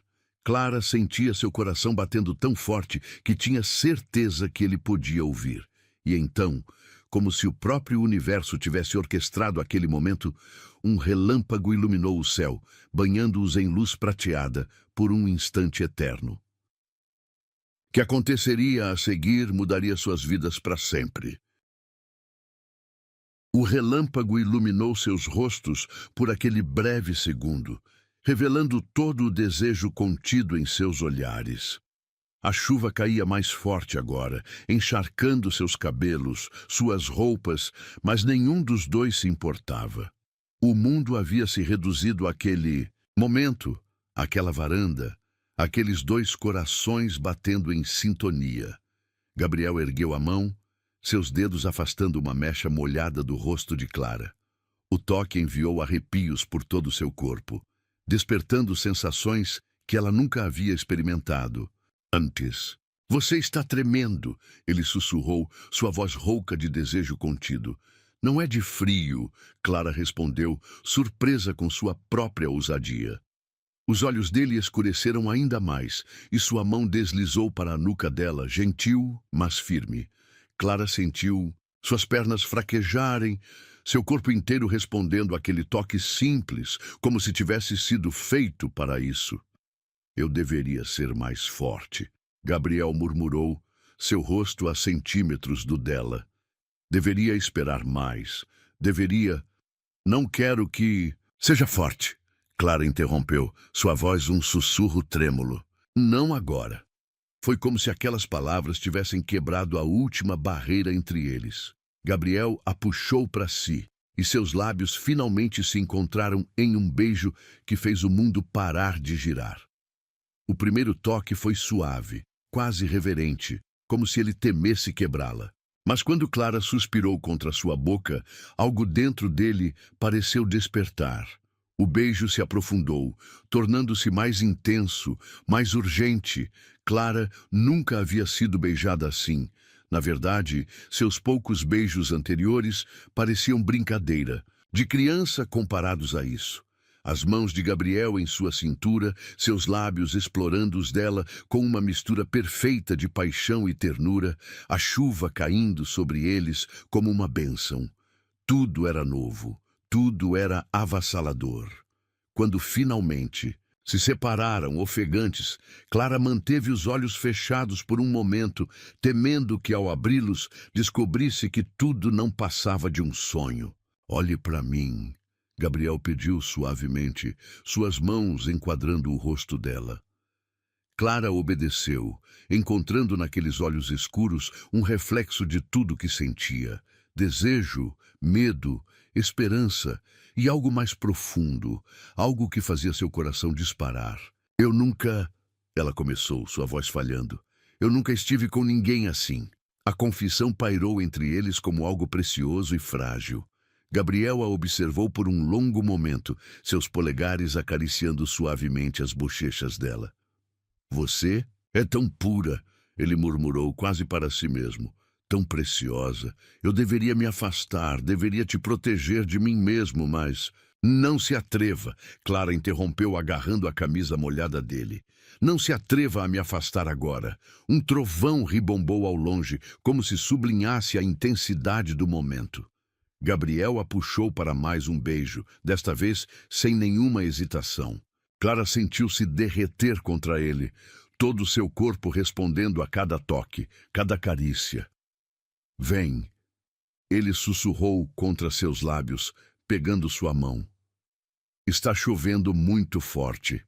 Clara sentia seu coração batendo tão forte que tinha certeza que ele podia ouvir. E então, como se o próprio universo tivesse orquestrado aquele momento, um relâmpago iluminou o céu, banhando-os em luz prateada por um instante eterno. O que aconteceria a seguir mudaria suas vidas para sempre. O relâmpago iluminou seus rostos por aquele breve segundo, revelando todo o desejo contido em seus olhares. A chuva caía mais forte agora, encharcando seus cabelos, suas roupas, mas nenhum dos dois se importava. O mundo havia se reduzido àquele momento, àquela varanda, aqueles dois corações batendo em sintonia. Gabriel ergueu a mão, seus dedos afastando uma mecha molhada do rosto de Clara. O toque enviou arrepios por todo o seu corpo, despertando sensações que ela nunca havia experimentado antes. Você está tremendo, ele sussurrou, sua voz rouca de desejo contido. Não é de frio, Clara respondeu, surpresa com sua própria ousadia. Os olhos dele escureceram ainda mais, e sua mão deslizou para a nuca dela, gentil, mas firme. Clara sentiu suas pernas fraquejarem, seu corpo inteiro respondendo àquele toque simples, como se tivesse sido feito para isso. Eu deveria ser mais forte, Gabriel murmurou, seu rosto a centímetros do dela. Deveria esperar mais. Deveria... Não quero que... Seja forte, Clara interrompeu, sua voz um sussurro trêmulo. Não agora. Foi como se aquelas palavras tivessem quebrado a última barreira entre eles. Gabriel a puxou para si, e seus lábios finalmente se encontraram em um beijo que fez o mundo parar de girar. O primeiro toque foi suave, quase reverente, como se ele temesse quebrá-la. Mas quando Clara suspirou contra sua boca, algo dentro dele pareceu despertar. O beijo se aprofundou, tornando-se mais intenso, mais urgente. Clara nunca havia sido beijada assim. Na verdade, seus poucos beijos anteriores pareciam brincadeira, de criança comparados a isso. As mãos de Gabriel em sua cintura, seus lábios explorando os dela com uma mistura perfeita de paixão e ternura, a chuva caindo sobre eles como uma bênção. Tudo era novo, tudo era avassalador. Quando finalmente se separaram, ofegantes, Clara manteve os olhos fechados por um momento, temendo que ao abri-los descobrisse que tudo não passava de um sonho. Olhe para mim, Gabriel pediu suavemente, suas mãos enquadrando o rosto dela. Clara obedeceu, encontrando naqueles olhos escuros um reflexo de tudo que sentia. Desejo, medo, esperança e algo mais profundo, algo que fazia seu coração disparar. Eu nunca... Ela começou, sua voz falhando. Eu nunca estive com ninguém assim. A confissão pairou entre eles como algo precioso e frágil. Gabriel a observou por um longo momento, seus polegares acariciando suavemente as bochechas dela. Você é tão pura, ele murmurou quase para si mesmo. Tão preciosa. Eu deveria me afastar, deveria te proteger de mim mesmo, mas... Não se atreva, Clara interrompeu agarrando a camisa molhada dele. Não se atreva a me afastar agora. Um trovão ribombou ao longe, como se sublinhasse a intensidade do momento. Gabriel a puxou para mais um beijo, desta vez sem nenhuma hesitação. Clara sentiu-se derreter contra ele, todo o seu corpo respondendo a cada toque, cada carícia. Vem, ele sussurrou contra seus lábios, pegando sua mão. Está chovendo muito forte.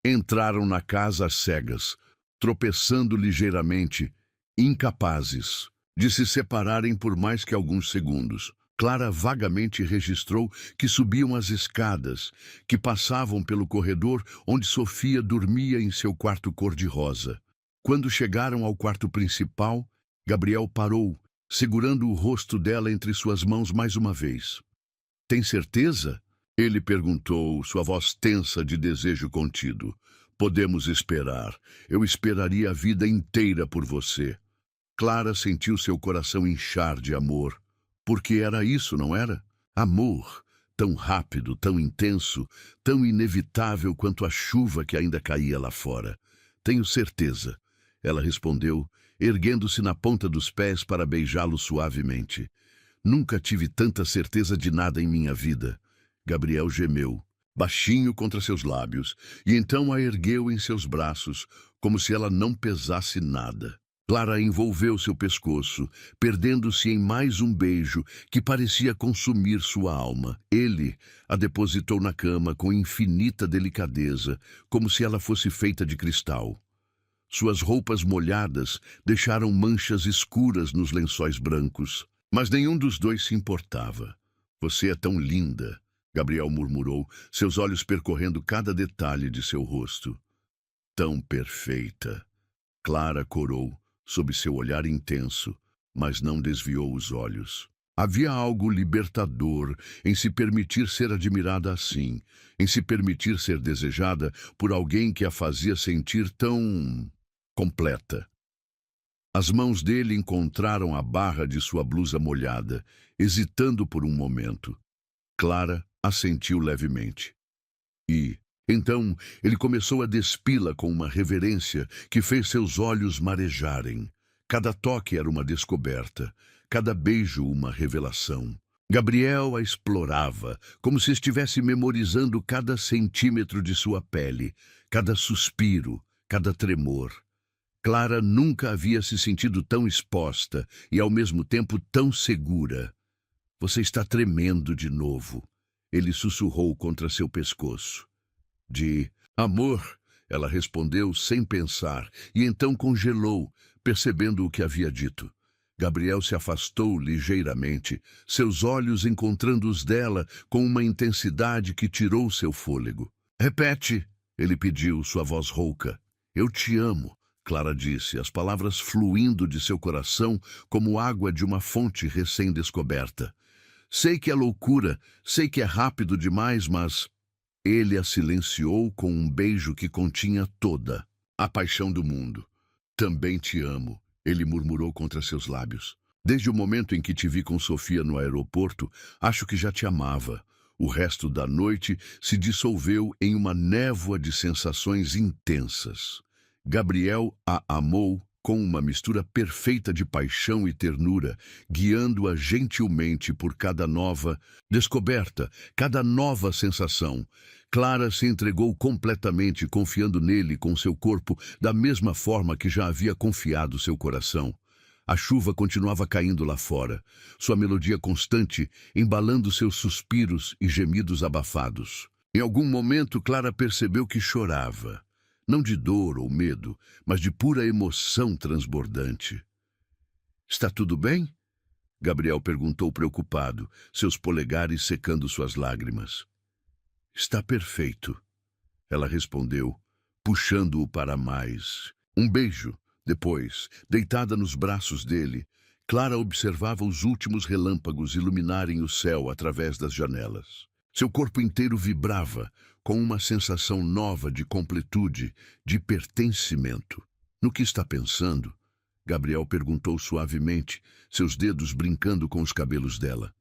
Entraram na casa às cegas, tropeçando ligeiramente, incapazes de se separarem por mais que alguns segundos. Clara vagamente registrou que subiam as escadas, que passavam pelo corredor onde Sofia dormia em seu quarto cor-de-rosa. Quando chegaram ao quarto principal, Gabriel parou, segurando o rosto dela entre suas mãos mais uma vez. Tem certeza? Ele perguntou, sua voz tensa de desejo contido. Podemos esperar. Eu esperaria a vida inteira por você. Clara sentiu seu coração inchar de amor. Porque era isso, não era? Amor, tão rápido, tão intenso, tão inevitável quanto a chuva que ainda caía lá fora. Tenho certeza, ela respondeu, erguendo-se na ponta dos pés para beijá-lo suavemente. Nunca tive tanta certeza de nada em minha vida. Gabriel gemeu, baixinho contra seus lábios, e então a ergueu em seus braços, como se ela não pesasse nada. Clara envolveu seu pescoço, perdendo-se em mais um beijo que parecia consumir sua alma. Ele a depositou na cama com infinita delicadeza, como se ela fosse feita de cristal. Suas roupas molhadas deixaram manchas escuras nos lençóis brancos, mas nenhum dos dois se importava. Você é tão linda, Gabriel murmurou, seus olhos percorrendo cada detalhe de seu rosto. Tão perfeita, Clara corou, sob seu olhar intenso. mas não desviou os olhos. Havia algo libertador em se permitir ser admirada assim, em se permitir ser desejada por alguém que a fazia sentir tão completa. As mãos dele encontraram a barra de sua blusa molhada, hesitando por um momento. Clara assentiu levemente. E, então, ele começou a despi-la com uma reverência que fez seus olhos marejarem. Cada toque era uma descoberta, cada beijo uma revelação. Gabriel a explorava, como se estivesse memorizando cada centímetro de sua pele, cada suspiro, cada tremor. Clara nunca havia se sentido tão exposta e, ao mesmo tempo, tão segura. Você está tremendo de novo, ele sussurrou contra seu pescoço. De amor, ela respondeu sem pensar, e então congelou, percebendo o que havia dito. Gabriel se afastou ligeiramente, seus olhos encontrando os dela com uma intensidade que tirou seu fôlego. Repete, ele pediu, sua voz rouca. Eu te amo, Clara disse, as palavras fluindo de seu coração como água de uma fonte recém-descoberta. Sei que é loucura, sei que é rápido demais, mas... Ele a silenciou com um beijo que continha toda a paixão do mundo. Também te amo, ele murmurou contra seus lábios. Desde o momento em que te vi com Sofia no aeroporto, acho que já te amava. O resto da noite se dissolveu em uma névoa de sensações intensas. Gabriel a amou com uma mistura perfeita de paixão e ternura, guiando-a gentilmente por cada nova descoberta, cada nova sensação. Clara se entregou completamente, confiando nele com seu corpo, da mesma forma que já havia confiado seu coração. A chuva continuava caindo lá fora, sua melodia constante, embalando seus suspiros e gemidos abafados. Em algum momento, Clara percebeu que chorava. Não de dor ou medo, mas de pura emoção transbordante. Está tudo bem? Gabriel perguntou preocupado, seus polegares secando suas lágrimas. Está perfeito, ela respondeu, puxando-o para mais. Um beijo. Depois, deitada nos braços dele, Clara observava os últimos relâmpagos iluminarem o céu através das janelas. Seu corpo inteiro vibrava, com uma sensação nova de completude, de pertencimento. No que está pensando? Gabriel perguntou suavemente, seus dedos brincando com os cabelos dela.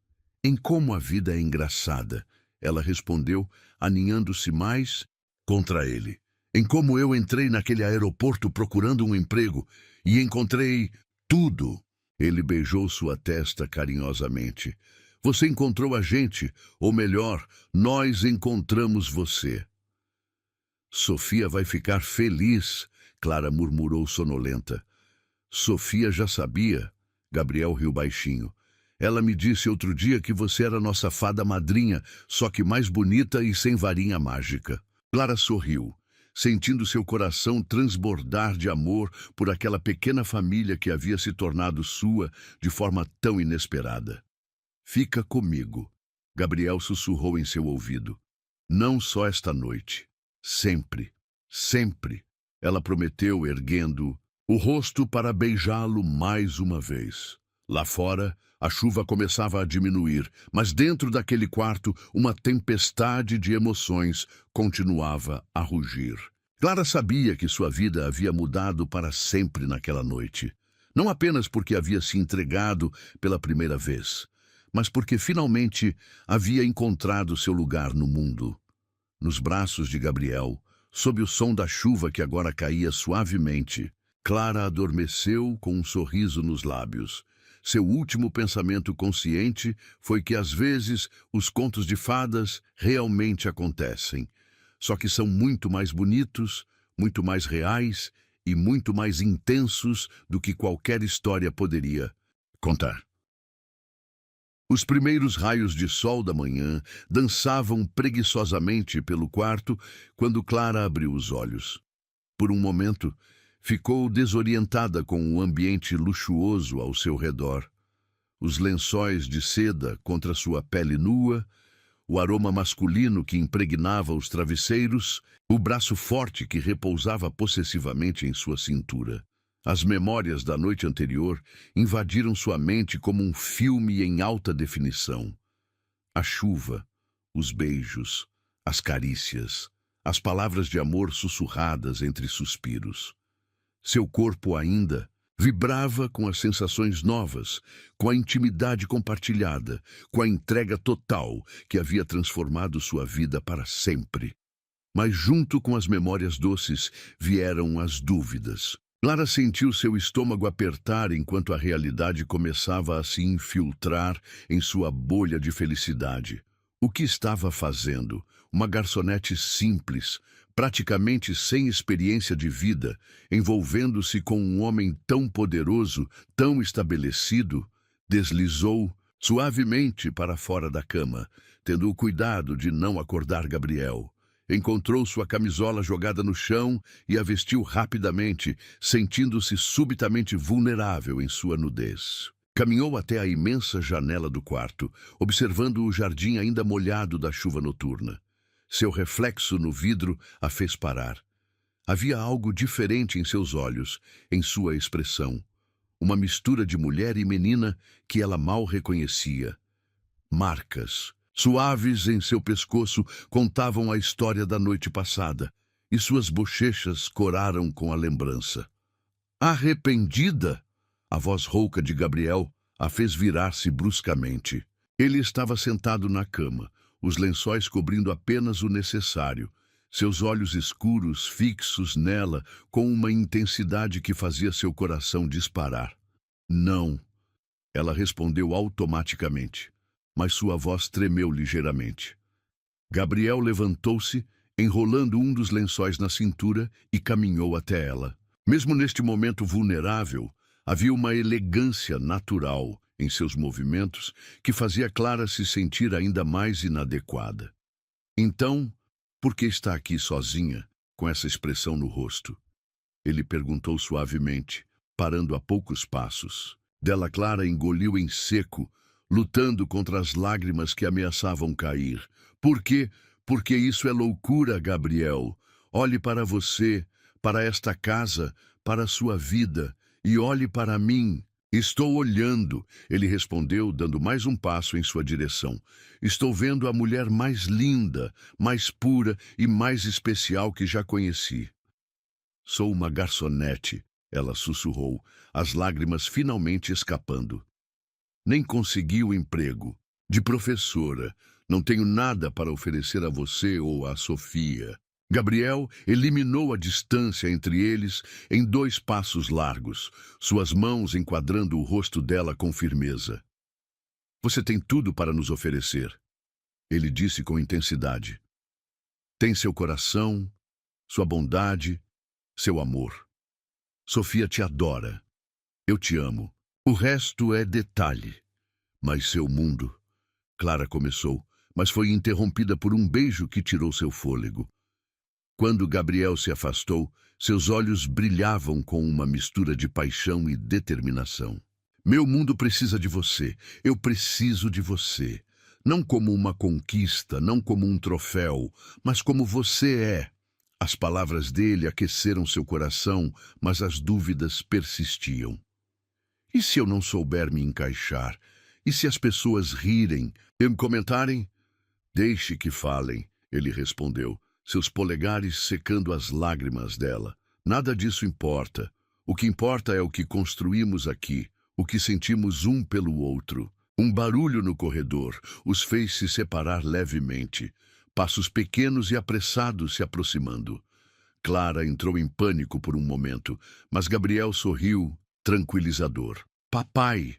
Em como a vida é engraçada, ela respondeu, aninhando-se mais contra ele. Em como eu entrei naquele aeroporto procurando um emprego e encontrei tudo. Ele beijou sua testa carinhosamente. Você encontrou a gente, ou melhor, nós encontramos você. Sofia vai ficar feliz, Clara murmurou sonolenta. Sofia já sabia, Gabriel riu baixinho. Ela me disse outro dia que você era nossa fada madrinha, só que mais bonita e sem varinha mágica. Clara sorriu, sentindo seu coração transbordar de amor por aquela pequena família que havia se tornado sua de forma tão inesperada. Fica comigo, Gabriel sussurrou em seu ouvido. Não só esta noite. Sempre, sempre, ela prometeu, erguendo o rosto para beijá-lo mais uma vez. Lá fora, a chuva começava a diminuir, mas dentro daquele quarto, uma tempestade de emoções continuava a rugir. Clara sabia que sua vida havia mudado para sempre naquela noite. Não apenas porque havia se entregado pela primeira vez, mas porque finalmente havia encontrado seu lugar no mundo. Nos braços de Gabriel, sob o som da chuva que agora caía suavemente, Clara adormeceu com um sorriso nos lábios. Seu último pensamento consciente foi que às vezes os contos de fadas realmente acontecem, só que são muito mais bonitos, muito mais reais e muito mais intensos do que qualquer história poderia contar. Os primeiros raios de sol da manhã dançavam preguiçosamente pelo quarto quando Clara abriu os olhos. Por um momento, ficou desorientada com o ambiente luxuoso ao seu redor. Os lençóis de seda contra sua pele nua, o aroma masculino que impregnava os travesseiros, o braço forte que repousava possessivamente em sua cintura. As memórias da noite anterior invadiram sua mente como um filme em alta definição. A chuva, os beijos, as carícias, as palavras de amor sussurradas entre suspiros. Seu corpo ainda vibrava com as sensações novas, com a intimidade compartilhada, com a entrega total que havia transformado sua vida para sempre. Mas junto com as memórias doces vieram as dúvidas. Clara sentiu seu estômago apertar enquanto a realidade começava a se infiltrar em sua bolha de felicidade. O que estava fazendo? Uma garçonete simples, praticamente sem experiência de vida, envolvendo-se com um homem tão poderoso, tão estabelecido, deslizou suavemente para fora da cama, tendo o cuidado de não acordar Gabriel. Encontrou sua camisola jogada no chão e a vestiu rapidamente, sentindo-se subitamente vulnerável em sua nudez. Caminhou até a imensa janela do quarto, observando o jardim ainda molhado da chuva noturna. Seu reflexo no vidro a fez parar. Havia algo diferente em seus olhos, em sua expressão. Uma mistura de mulher e menina que ela mal reconhecia. Marcas suaves em seu pescoço contavam a história da noite passada, e suas bochechas coraram com a lembrança. Arrependida, a voz rouca de Gabriel a fez virar-se bruscamente. Ele estava sentado na cama, os lençóis cobrindo apenas o necessário, seus olhos escuros fixos nela com uma intensidade que fazia seu coração disparar. Não, ela respondeu automaticamente, mas sua voz tremeu ligeiramente. Gabriel levantou-se, enrolando um dos lençóis na cintura e caminhou até ela. Mesmo neste momento vulnerável, havia uma elegância natural em seus movimentos que fazia Clara se sentir ainda mais inadequada. Então, por que está aqui sozinha, com essa expressão no rosto? Ele perguntou suavemente, parando a poucos passos. Dela Clara engoliu em seco, lutando contra as lágrimas que ameaçavam cair. Por quê? Porque isso é loucura, Gabriel. Olhe para você, para esta casa, para a sua vida, e olhe para mim. Estou olhando, ele respondeu, dando mais um passo em sua direção. Estou vendo a mulher mais linda, mais pura e mais especial que já conheci. Sou uma garçonete, ela sussurrou, as lágrimas finalmente escapando. Nem consegui o emprego. De professora. Não tenho nada para oferecer a você ou a Sofia. Gabriel eliminou a distância entre eles em 2 passos largos, suas mãos enquadrando o rosto dela com firmeza. Você tem tudo para nos oferecer, ele disse com intensidade. Tem seu coração, sua bondade, seu amor. Sofia te adora. Eu te amo. O resto é detalhe. Mas seu mundo... Clara começou, mas foi interrompida por um beijo que tirou seu fôlego. Quando Gabriel se afastou, seus olhos brilhavam com uma mistura de paixão e determinação. Meu mundo precisa de você. Eu preciso de você. Não como uma conquista, não como um troféu, mas como você é. As palavras dele aqueceram seu coração, mas as dúvidas persistiam. E se eu não souber me encaixar? E se as pessoas rirem e me comentarem? Deixe que falem, ele respondeu, seus polegares secando as lágrimas dela. Nada disso importa. O que importa é o que construímos aqui, o que sentimos um pelo outro. Um barulho no corredor os fez se separar levemente, passos pequenos e apressados se aproximando. Clara entrou em pânico por um momento, mas Gabriel sorriu, tranquilizador. Papai!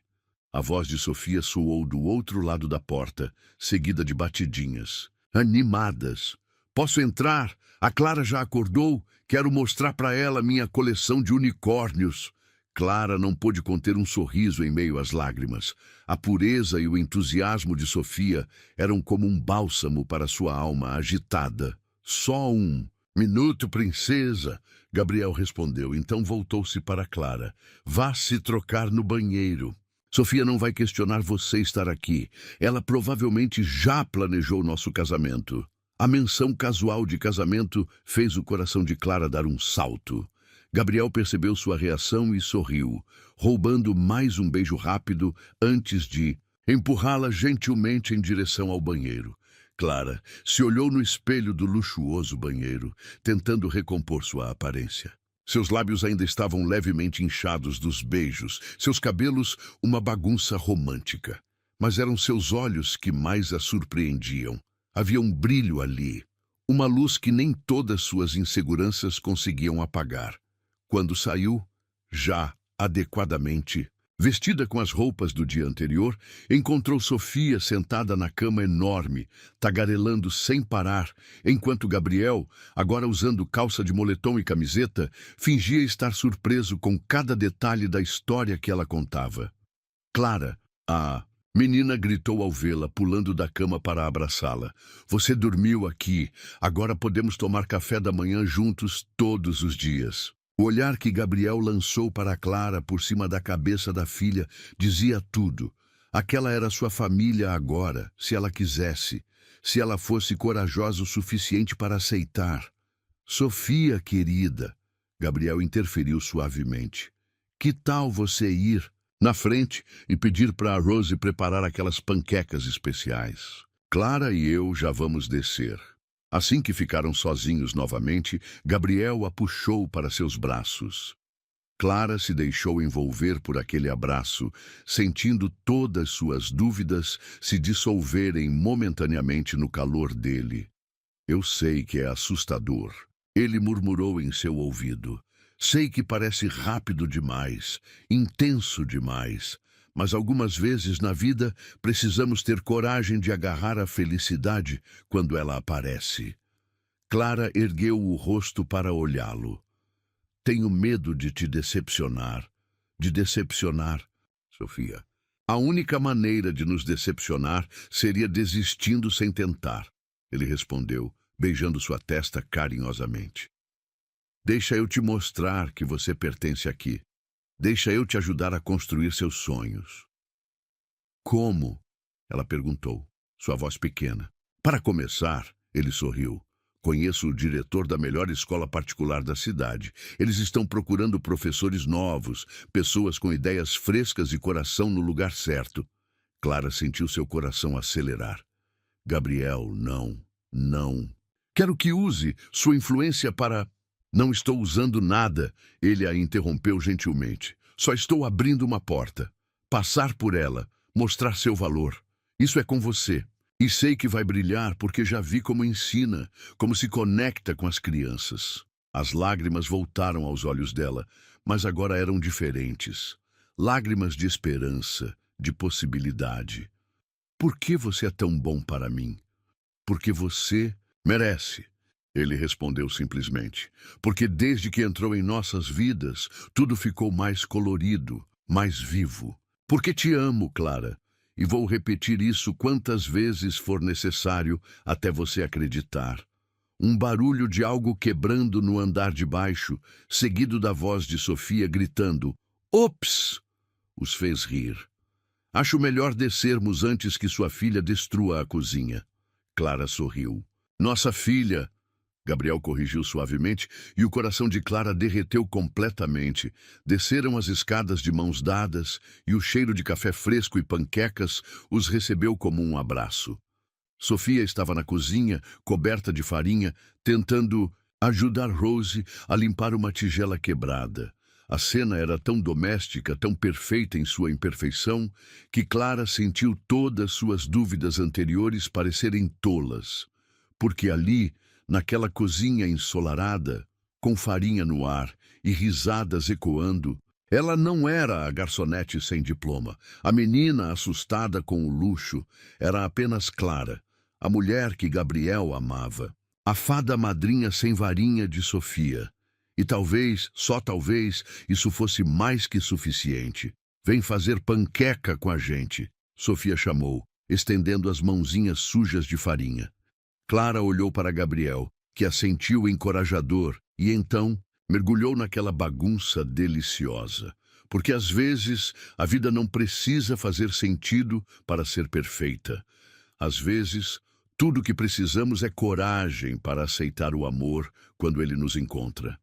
A voz de Sofia soou do outro lado da porta, seguida de batidinhas. Animadas. Posso entrar? A Clara já acordou? Quero mostrar para ela minha coleção de unicórnios. Clara não pôde conter um sorriso em meio às lágrimas. A pureza e o entusiasmo de Sofia eram como um bálsamo para sua alma agitada. Só um. Minuto, princesa, Gabriel respondeu. Então voltou-se para Clara. Vá se trocar no banheiro. Sofia não vai questionar você estar aqui. Ela provavelmente já planejou nosso casamento. A menção casual de casamento fez o coração de Clara dar um salto. Gabriel percebeu sua reação e sorriu, roubando mais um beijo rápido antes de empurrá-la gentilmente em direção ao banheiro. Clara se olhou no espelho do luxuoso banheiro, tentando recompor sua aparência. Seus lábios ainda estavam levemente inchados dos beijos, seus cabelos uma bagunça romântica. Mas eram seus olhos que mais a surpreendiam. Havia um brilho ali, uma luz que nem todas suas inseguranças conseguiam apagar. Quando saiu, já adequadamente vestida com as roupas do dia anterior, encontrou Sofia sentada na cama enorme, tagarelando sem parar, enquanto Gabriel, agora usando calça de moletom e camiseta, fingia estar surpreso com cada detalhe da história que ela contava. Clara, a menina gritou ao vê-la, pulando da cama para abraçá-la. Você dormiu aqui, agora podemos tomar café da manhã juntos todos os dias. O olhar que Gabriel lançou para Clara por cima da cabeça da filha dizia tudo. Aquela era sua família agora, se ela quisesse, se ela fosse corajosa o suficiente para aceitar. Sofia, querida, Gabriel interferiu suavemente. Que tal você ir na frente e pedir para a Rose preparar aquelas panquecas especiais? Clara e eu já vamos descer. Assim que ficaram sozinhos novamente, Gabriel a puxou para seus braços. Clara se deixou envolver por aquele abraço, sentindo todas suas dúvidas se dissolverem momentaneamente no calor dele. Eu sei que é assustador, ele murmurou em seu ouvido. Sei que parece rápido demais, intenso demais. Mas algumas vezes na vida precisamos ter coragem de agarrar a felicidade quando ela aparece. Clara ergueu o rosto para olhá-lo. Tenho medo de te decepcionar. De decepcionar, Sofia. A única maneira de nos decepcionar seria desistindo sem tentar. Ele respondeu, beijando sua testa carinhosamente. Deixa eu te mostrar que você pertence aqui. Deixa eu te ajudar a construir seus sonhos. Como? Ela perguntou, sua voz pequena. Para começar, ele sorriu. Conheço o diretor da melhor escola particular da cidade. Eles estão procurando professores novos, pessoas com ideias frescas e coração no lugar certo. Clara sentiu seu coração acelerar. Gabriel, não, não. Quero que use sua influência para... Não estou usando nada, ele a interrompeu gentilmente. Só estou abrindo uma porta. Passar por ela, mostrar seu valor. Isso é com você. E sei que vai brilhar porque já vi como ensina, como se conecta com as crianças. As lágrimas voltaram aos olhos dela, mas agora eram diferentes. Lágrimas de esperança, de possibilidade. Por que você é tão bom para mim? Porque você merece. Ele respondeu simplesmente, porque desde que entrou em nossas vidas, tudo ficou mais colorido, mais vivo. Porque te amo, Clara, e vou repetir isso quantas vezes for necessário até você acreditar. Um barulho de algo quebrando no andar de baixo, seguido da voz de Sofia gritando, "Ops!", os fez rir. Acho melhor descermos antes que sua filha destrua a cozinha. Clara sorriu. Nossa filha... Gabriel corrigiu suavemente e o coração de Clara derreteu completamente. Desceram as escadas de mãos dadas e o cheiro de café fresco e panquecas os recebeu como um abraço. Sofia estava na cozinha, coberta de farinha, tentando ajudar Rose a limpar uma tigela quebrada. A cena era tão doméstica, tão perfeita em sua imperfeição, que Clara sentiu todas suas dúvidas anteriores parecerem tolas. Porque ali... Naquela cozinha ensolarada, com farinha no ar e risadas ecoando, ela não era a garçonete sem diploma. A menina assustada com o luxo era apenas Clara, a mulher que Gabriel amava. A fada madrinha sem varinha de Sofia. E talvez, só talvez, isso fosse mais que suficiente. Vem fazer panqueca com a gente, Sofia chamou, estendendo as mãozinhas sujas de farinha. Clara olhou para Gabriel, que a sentiu encorajador, e então mergulhou naquela bagunça deliciosa. Porque às vezes a vida não precisa fazer sentido para ser perfeita. Às vezes, tudo o que precisamos é coragem para aceitar o amor quando ele nos encontra.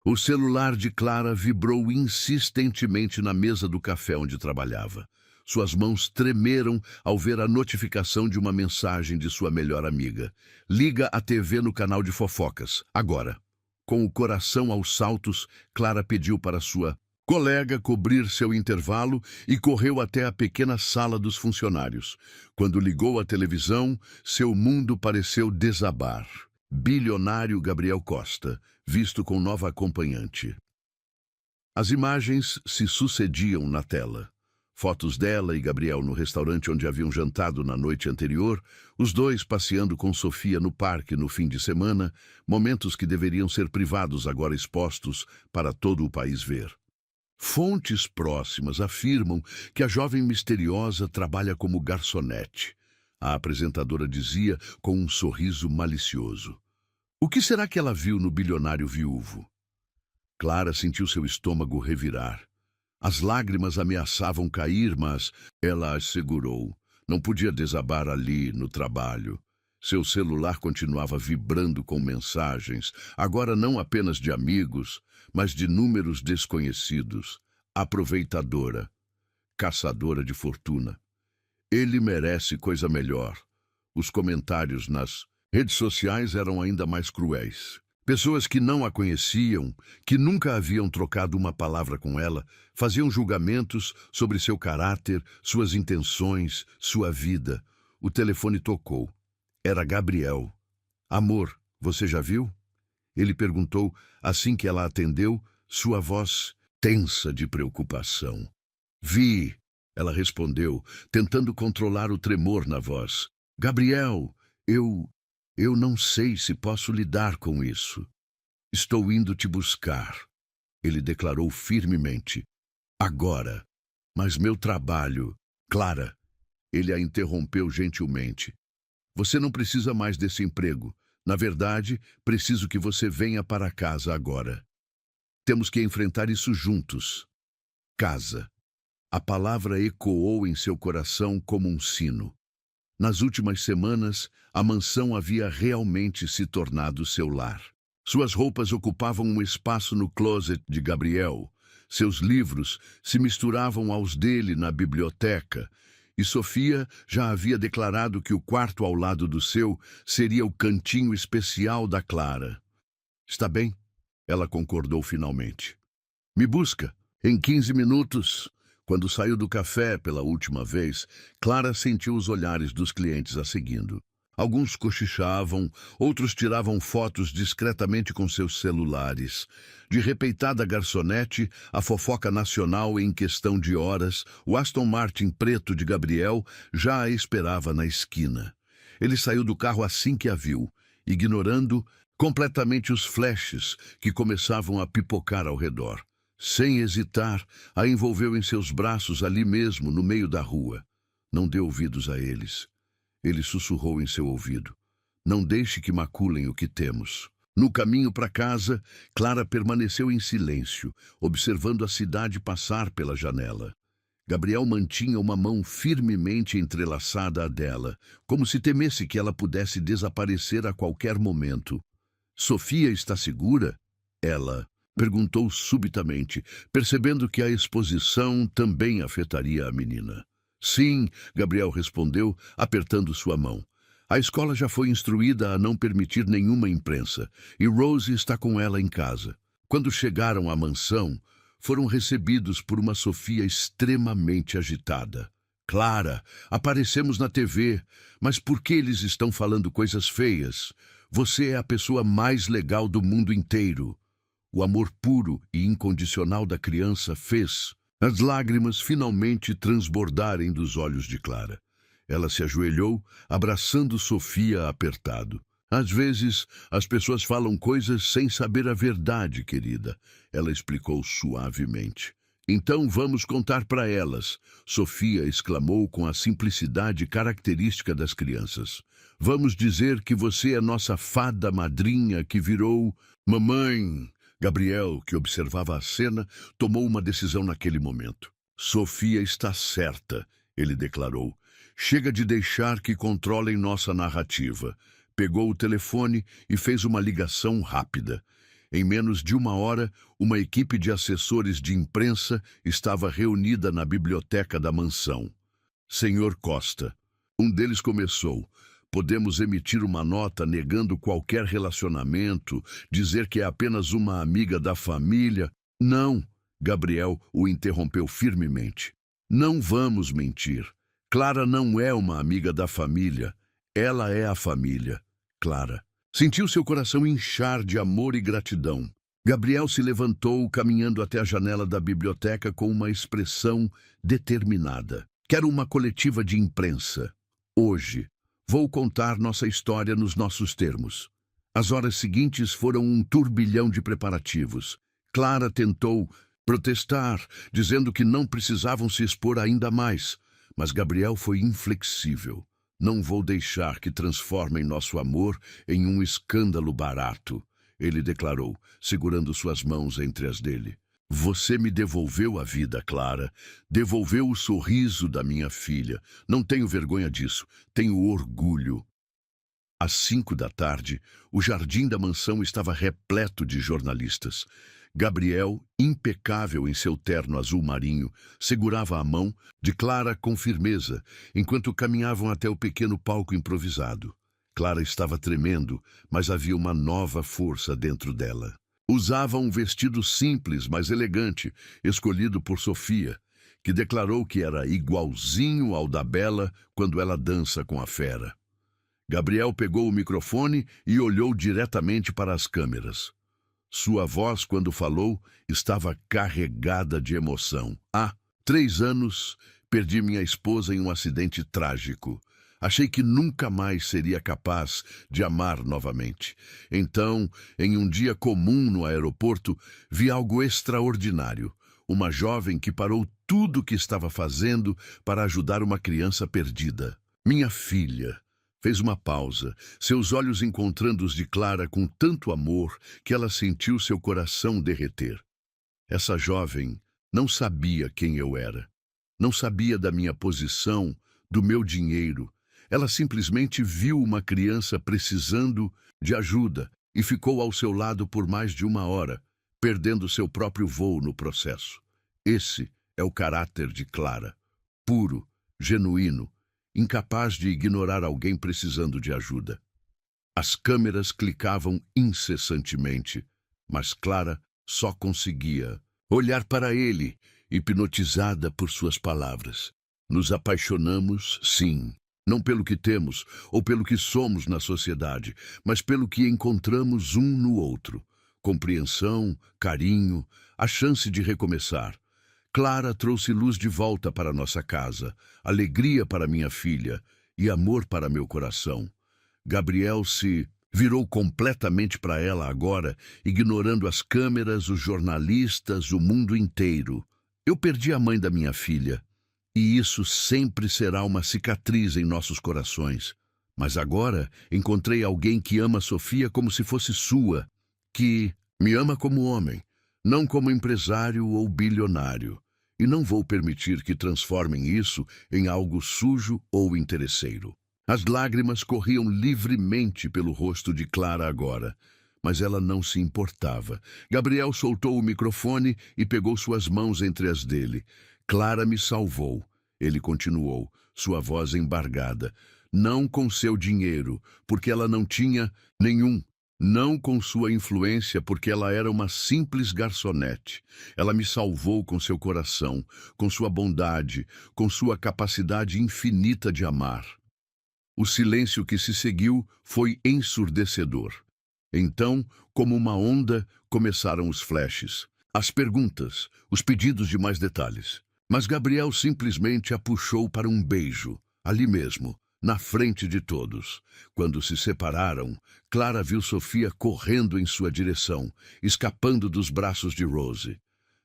O celular de Clara vibrou insistentemente na mesa do café onde trabalhava. Suas mãos tremeram ao ver a notificação de uma mensagem de sua melhor amiga. Liga a TV no canal de fofocas, agora. Com o coração aos saltos, Clara pediu para sua colega cobrir seu intervalo e correu até a pequena sala dos funcionários. Quando ligou a televisão, seu mundo pareceu desabar. Bilionário Gabriel Costa, visto com nova acompanhante. As imagens se sucediam na tela. Fotos dela e Gabriel no restaurante onde haviam jantado na noite anterior, os dois passeando com Sofia no parque no fim de semana, momentos que deveriam ser privados agora expostos para todo o país ver. Fontes próximas afirmam que a jovem misteriosa trabalha como garçonete. A apresentadora dizia com um sorriso malicioso. O que será que ela viu no bilionário viúvo? Clara sentiu seu estômago revirar. As lágrimas ameaçavam cair, mas ela as segurou. Não podia desabar ali, no trabalho. Seu celular continuava vibrando com mensagens, agora não apenas de amigos, mas de números desconhecidos. Aproveitadora, caçadora de fortuna. Ele merece coisa melhor. Os comentários nas redes sociais eram ainda mais cruéis. Pessoas que não a conheciam, que nunca haviam trocado uma palavra com ela, faziam julgamentos sobre seu caráter, suas intenções, sua vida. O telefone tocou. Era Gabriel. Amor, você já viu? Ele perguntou assim que ela atendeu, sua voz tensa de preocupação. Vi, ela respondeu, tentando controlar o tremor na voz. Gabriel, eu não sei se posso lidar com isso. Estou indo te buscar, ele declarou firmemente. Agora. Mas meu trabalho... Clara, ele a interrompeu gentilmente. Você não precisa mais desse emprego. Na verdade, preciso que você venha para casa agora. Temos que enfrentar isso juntos. Casa. A palavra ecoou em seu coração como um sino. Nas últimas semanas, a mansão havia realmente se tornado seu lar. Suas roupas ocupavam um espaço no closet de Gabriel. Seus livros se misturavam aos dele na biblioteca. E Sofia já havia declarado que o quarto ao lado do seu seria o cantinho especial da Clara. Está bem? Ela concordou finalmente. Me busca. Em 15 minutos... Quando saiu do café pela última vez, Clara sentiu os olhares dos clientes a seguindo. Alguns cochichavam, outros tiravam fotos discretamente com seus celulares. De repeitada garçonete, a fofoca nacional em questão de horas, o Aston Martin preto de Gabriel já a esperava na esquina. Ele saiu do carro assim que a viu, ignorando completamente os flashes que começavam a pipocar ao redor. Sem hesitar, a envolveu em seus braços ali mesmo, no meio da rua. Não dê ouvidos a eles. Ele sussurrou em seu ouvido. Não deixe que maculem o que temos. No caminho para casa, Clara permaneceu em silêncio, observando a cidade passar pela janela. Gabriel mantinha uma mão firmemente entrelaçada à dela, como se temesse que ela pudesse desaparecer a qualquer momento. Sofia está segura? Ela perguntou subitamente, percebendo que a exposição também afetaria a menina. Sim, Gabriel respondeu, apertando sua mão. A escola já foi instruída a não permitir nenhuma imprensa, e Rose está com ela em casa. Quando chegaram à mansão, foram recebidos por uma Sofia extremamente agitada. Clara, aparecemos na TV, mas por que eles estão falando coisas feias? Você é a pessoa mais legal do mundo inteiro. O amor puro e incondicional da criança fez as lágrimas finalmente transbordarem dos olhos de Clara. Ela se ajoelhou, abraçando Sofia apertado. Às vezes, as pessoas falam coisas sem saber a verdade, querida, ela explicou suavemente. Então vamos contar para elas, Sofia exclamou com a simplicidade característica das crianças. Vamos dizer que você é nossa fada madrinha que virou mamãe. Gabriel, que observava a cena, tomou uma decisão naquele momento. Sofia está certa, ele declarou. Chega de deixar que controlem nossa narrativa. Pegou o telefone e fez uma ligação rápida. Em menos de uma hora, uma equipe de assessores de imprensa estava reunida na biblioteca da mansão. Senhor Costa, um deles começou. Podemos emitir uma nota negando qualquer relacionamento, dizer que é apenas uma amiga da família. Não, Gabriel o interrompeu firmemente. Não vamos mentir. Clara não é uma amiga da família. Ela é a família. Clara. Sentiu seu coração inchar de amor e gratidão. Gabriel se levantou, caminhando até a janela da biblioteca com uma expressão determinada. Quero uma coletiva de imprensa. Hoje, vou contar nossa história nos nossos termos. As horas seguintes foram um turbilhão de preparativos. Clara tentou protestar, dizendo que não precisavam se expor ainda mais, mas Gabriel foi inflexível. Não vou deixar que transformem nosso amor em um escândalo barato, ele declarou, segurando suas mãos entre as dele. Você me devolveu a vida, Clara. Devolveu o sorriso da minha filha. Não tenho vergonha disso. Tenho orgulho. Às 5 da tarde, o jardim da mansão estava repleto de jornalistas. Gabriel, impecável em seu terno azul marinho, segurava a mão de Clara com firmeza, enquanto caminhavam até o pequeno palco improvisado. Clara estava tremendo, mas havia uma nova força dentro dela. Usava um vestido simples, mas elegante, escolhido por Sofia, que declarou que era igualzinho ao da Bela quando ela dança com a fera. Gabriel pegou o microfone e olhou diretamente para as câmeras. Sua voz, quando falou, estava carregada de emoção. Há 3 anos, perdi minha esposa em um acidente trágico. Achei que nunca mais seria capaz de amar novamente. Então, em um dia comum no aeroporto, vi algo extraordinário. Uma jovem que parou tudo o que estava fazendo para ajudar uma criança perdida. Minha filha. Fez uma pausa, seus olhos encontrando os de Clara com tanto amor que ela sentiu seu coração derreter. Essa jovem não sabia quem eu era. Não sabia da minha posição, do meu dinheiro. Ela simplesmente viu uma criança precisando de ajuda e ficou ao seu lado por mais de 1 hora, perdendo seu próprio voo no processo. Esse é o caráter de Clara. Puro, genuíno, incapaz de ignorar alguém precisando de ajuda. As câmeras clicavam incessantemente, mas Clara só conseguia olhar para ele, hipnotizada por suas palavras. Nos apaixonamos, sim, não pelo que temos ou pelo que somos na sociedade, mas pelo que encontramos um no outro. Compreensão, carinho, a chance de recomeçar. Clara trouxe luz de volta para nossa casa, alegria para minha filha e amor para meu coração. Gabriel se virou completamente para ela agora, ignorando as câmeras, os jornalistas, o mundo inteiro. Eu perdi a mãe da minha filha, e isso sempre será uma cicatriz em nossos corações. Mas agora encontrei alguém que ama Sofia como se fosse sua, que me ama como homem, não como empresário ou bilionário. E não vou permitir que transformem isso em algo sujo ou interesseiro. As lágrimas corriam livremente pelo rosto de Clara agora, mas ela não se importava. Gabriel soltou o microfone e pegou suas mãos entre as dele. Clara me salvou, ele continuou, sua voz embargada. Não com seu dinheiro, porque ela não tinha nenhum. Não com sua influência, porque ela era uma simples garçonete. Ela me salvou com seu coração, com sua bondade, com sua capacidade infinita de amar. O silêncio que se seguiu foi ensurdecedor. Então, como uma onda, começaram os flashes, as perguntas, os pedidos de mais detalhes. Mas Gabriel simplesmente a puxou para um beijo, ali mesmo, na frente de todos. Quando se separaram, Clara viu Sofia correndo em sua direção, escapando dos braços de Rose.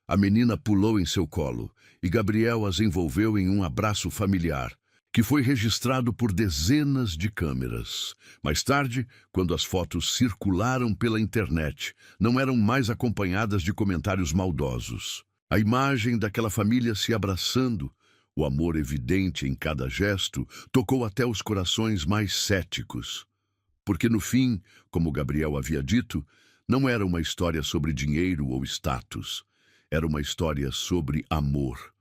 A menina pulou em seu colo, e Gabriel as envolveu em um abraço familiar, que foi registrado por dezenas de câmeras. Mais tarde, quando as fotos circularam pela internet, não eram mais acompanhadas de comentários maldosos. A imagem daquela família se abraçando, o amor evidente em cada gesto, tocou até os corações mais céticos. Porque no fim, como Gabriel havia dito, Não era uma história sobre dinheiro ou status. Era uma história sobre amor.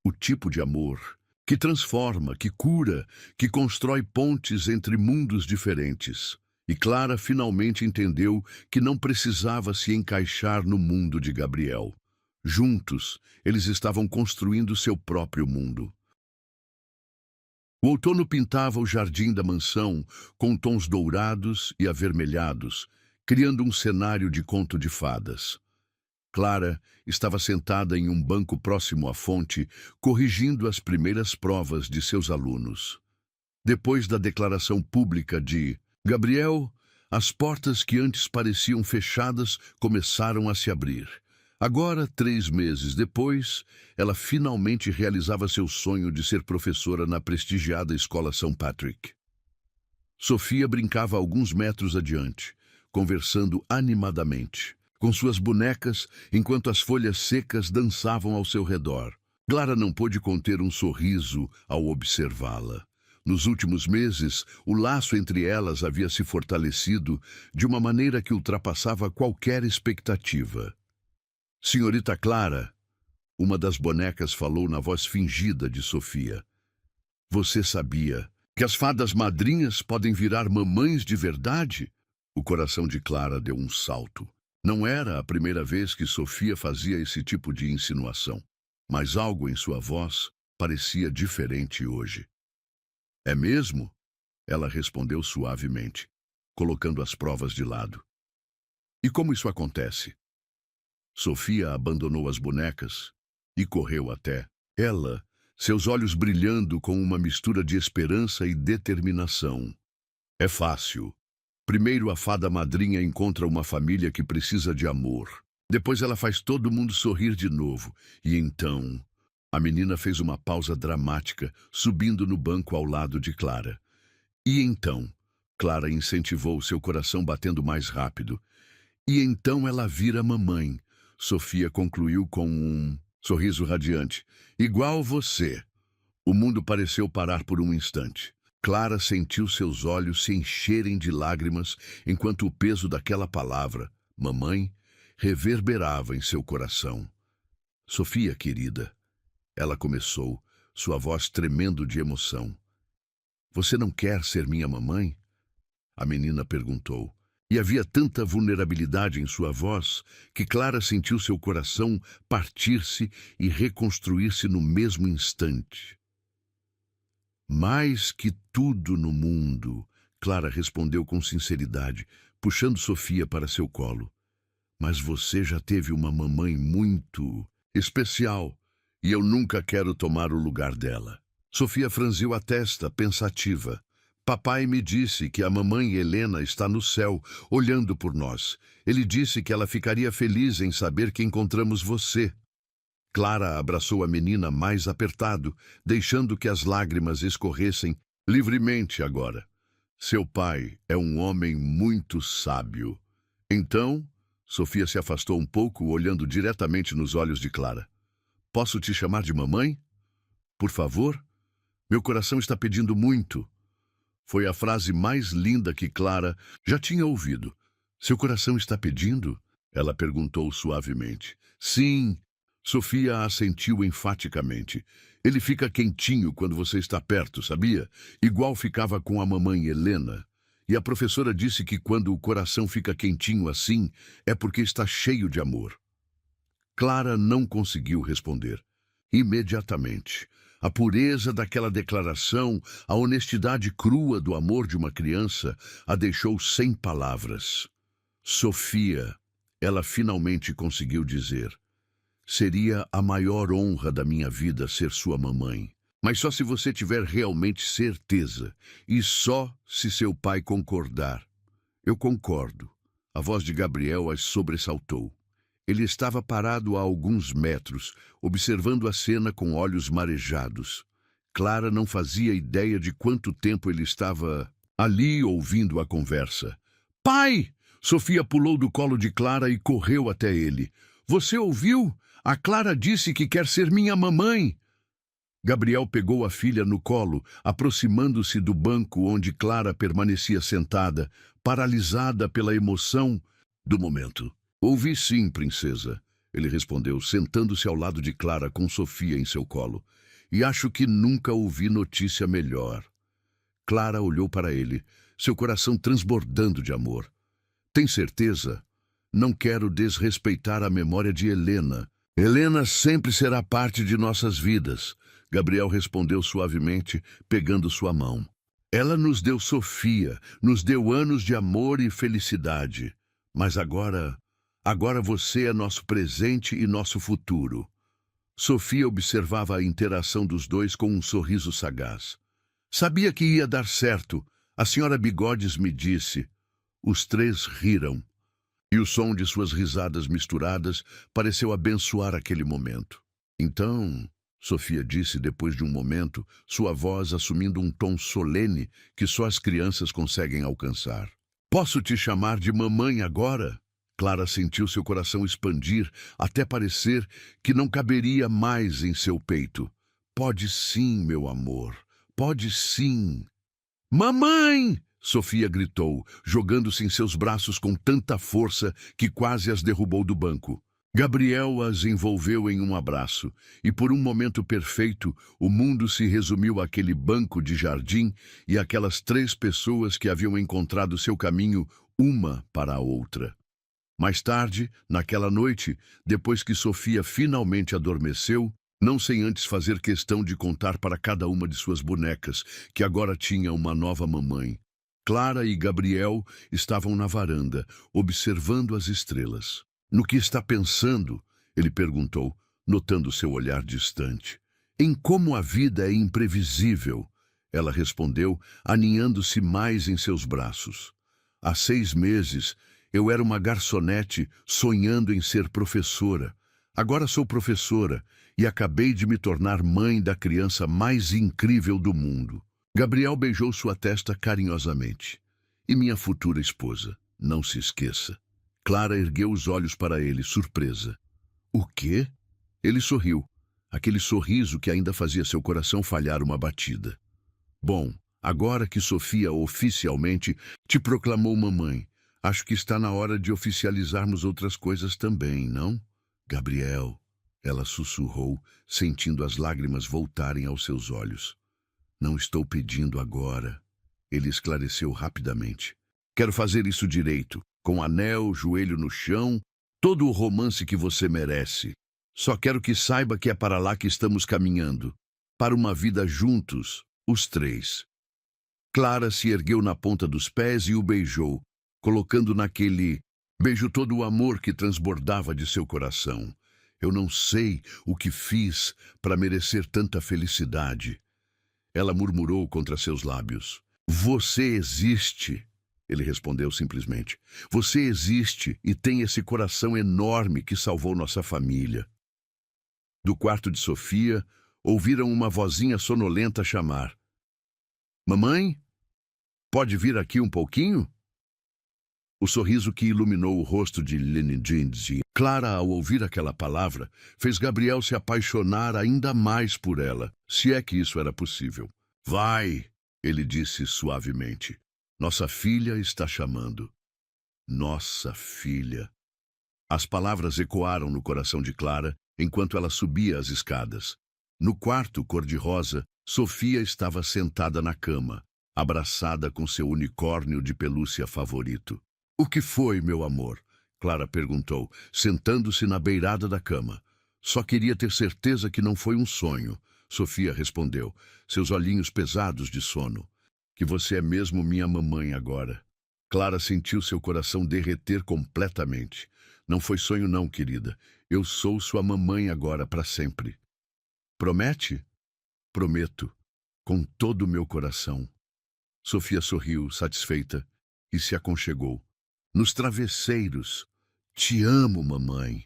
O tipo de amor que transforma, que cura, que constrói pontes entre mundos diferentes. E Clara finalmente entendeu que não precisava se encaixar no mundo de Gabriel. Juntos, eles estavam construindo seu próprio mundo. O outono pintava o jardim da mansão com tons dourados e avermelhados, criando um cenário de conto de fadas. Clara estava sentada em um banco próximo à fonte, corrigindo as primeiras provas de seus alunos. Depois da declaração pública de Gabriel, as portas que antes pareciam fechadas começaram a se abrir. Agora, 3 meses depois, ela finalmente realizava seu sonho de ser professora na prestigiada Escola São Patrick. Sofia brincava a alguns metros adiante, conversando animadamente com suas bonecas, enquanto as folhas secas dançavam ao seu redor. Clara não pôde conter um sorriso ao observá-la. Nos últimos meses, o laço entre elas havia se fortalecido de uma maneira que ultrapassava qualquer expectativa. Senhorita Clara, uma das bonecas falou na voz fingida de Sofia. Você sabia que as fadas madrinhas podem virar mamães de verdade? O coração de Clara deu um salto. Não era a primeira vez que Sofia fazia esse tipo de insinuação, mas algo em sua voz parecia diferente hoje. É mesmo? Ela respondeu suavemente, colocando as provas de lado. E como isso acontece? Sofia abandonou as bonecas e correu até ela, seus olhos brilhando com uma mistura de esperança e determinação. É fácil. Primeiro, a fada madrinha encontra uma família que precisa de amor. Depois ela faz todo mundo sorrir de novo. E então, a menina fez uma pausa dramática, subindo no banco ao lado de Clara. E então, Clara incentivou seu coração batendo mais rápido. E então ela vira mamãe. Sofia concluiu com um sorriso radiante. Igual você. O mundo pareceu parar por um instante. Clara sentiu seus olhos se encherem de lágrimas enquanto o peso daquela palavra, mamãe, reverberava em seu coração. Sofia, querida, ela começou, sua voz tremendo de emoção. Você não quer ser minha mamãe? A menina perguntou. E havia tanta vulnerabilidade em sua voz que Clara sentiu seu coração partir-se e reconstruir-se no mesmo instante. Mais que tudo no mundo, Clara respondeu com sinceridade, puxando Sofia para seu colo. Mas você já teve uma mamãe muito especial, e eu nunca quero tomar o lugar dela. Sofia franziu a testa, pensativa. Papai me disse que a mamãe Helena está no céu, olhando por nós. Ele disse que ela ficaria feliz em saber que encontramos você. Clara abraçou a menina mais apertado, deixando que as lágrimas escorressem livremente agora. Seu pai é um homem muito sábio. Então, Sofia se afastou um pouco, olhando diretamente nos olhos de Clara. Posso te chamar de mamãe? Por favor? Meu coração está pedindo muito. Foi a frase mais linda que Clara já tinha ouvido. Seu coração está pedindo? Ela perguntou suavemente. Sim. Sofia assentiu enfaticamente. Ele fica quentinho quando você está perto, sabia? Igual ficava com a mamãe Helena. E a professora disse que quando o coração fica quentinho assim, é porque está cheio de amor. Clara não conseguiu responder. Imediatamente, a pureza daquela declaração, a honestidade crua do amor de uma criança, a deixou sem palavras. Sofia, ela finalmente conseguiu dizer. Seria a maior honra da minha vida ser sua mamãe. Mas só se você tiver realmente certeza. E só se seu pai concordar. Eu concordo. A voz de Gabriel as sobressaltou. Ele estava parado a alguns metros, observando a cena com olhos marejados. Clara não fazia ideia de quanto tempo ele estava ali ouvindo a conversa. Pai! Sofia pulou do colo de Clara e correu até ele. Você ouviu? A Clara disse que quer ser minha mamãe. Gabriel pegou a filha no colo, aproximando-se do banco onde Clara permanecia sentada, paralisada pela emoção do momento. Ouvi sim, princesa, ele respondeu, sentando-se ao lado de Clara com Sofia em seu colo. E acho que nunca ouvi notícia melhor. Clara olhou para ele, seu coração transbordando de amor. Tem certeza? Não quero desrespeitar a memória de Helena. Helena sempre será parte de nossas vidas, Gabriel respondeu suavemente, pegando sua mão. Ela nos deu Sofia, nos deu anos de amor e felicidade. Mas agora você é nosso presente e nosso futuro. Sofia observava a interação dos dois com um sorriso sagaz. Sabia que ia dar certo, a senhora Bigodes me disse. Os três riram, e o som de suas risadas misturadas pareceu abençoar aquele momento. Então, Sofia disse depois de um momento, sua voz assumindo um tom solene que só as crianças conseguem alcançar. Posso te chamar de mamãe agora? Clara sentiu seu coração expandir até parecer que não caberia mais em seu peito. Pode sim, meu amor, pode sim. Mamãe! Sofia gritou, jogando-se em seus braços com tanta força que quase as derrubou do banco. Gabriel as envolveu em um abraço, e por um momento perfeito, o mundo se resumiu àquele banco de jardim e àquelas três pessoas que haviam encontrado seu caminho uma para a outra. Mais tarde, naquela noite, depois que Sofia finalmente adormeceu, não sem antes fazer questão de contar para cada uma de suas bonecas que agora tinha uma nova mamãe, Clara e Gabriel estavam na varanda, observando as estrelas. No que está pensando? Ele perguntou, notando seu olhar distante. Em como a vida é imprevisível, ela respondeu, aninhando-se mais em seus braços. Há 6 meses, eu era uma garçonete sonhando em ser professora. Agora sou professora e acabei de me tornar mãe da criança mais incrível do mundo. Gabriel beijou sua testa carinhosamente. E minha futura esposa, não se esqueça. Clara ergueu os olhos para ele, surpresa. O quê? Ele sorriu, aquele sorriso que ainda fazia seu coração falhar uma batida. Bom, agora que Sofia oficialmente te proclamou mamãe, acho que está na hora de oficializarmos outras coisas também, não? Gabriel, ela sussurrou, sentindo as lágrimas voltarem aos seus olhos. Não estou pedindo agora, ele esclareceu rapidamente. Quero fazer isso direito, com anel, joelho no chão, todo o romance que você merece. Só quero que saiba que é para lá que estamos caminhando, para uma vida juntos, os três. Clara se ergueu na ponta dos pés e o beijou, colocando naquele beijo todo o amor que transbordava de seu coração. Eu não sei o que fiz para merecer tanta felicidade. Ela murmurou contra seus lábios. Você existe, ele respondeu simplesmente. Você existe e tem esse coração enorme que salvou nossa família. Do quarto de Sofia, ouviram uma vozinha sonolenta chamar. Mamãe? Pode vir aqui um pouquinho? O sorriso que iluminou o rosto de Lenidinzi, Clara, ao ouvir aquela palavra, fez Gabriel se apaixonar ainda mais por ela, se é que isso era possível. Vai, ele disse suavemente. Nossa filha está chamando. Nossa filha. As palavras ecoaram no coração de Clara enquanto ela subia as escadas. No quarto cor-de-rosa, Sofia estava sentada na cama, abraçada com seu unicórnio de pelúcia favorito. O que foi, meu amor? Clara perguntou, sentando-se na beirada da cama. Só queria ter certeza que não foi um sonho. Sofia respondeu, seus olhinhos pesados de sono. Que você é mesmo minha mamãe agora. Clara sentiu seu coração derreter completamente. Não foi sonho não, querida. Eu sou sua mamãe agora para sempre. Promete? Prometo, com todo o meu coração. Sofia sorriu, satisfeita, e se aconchegou. Nos travesseiros. Te amo, mamãe.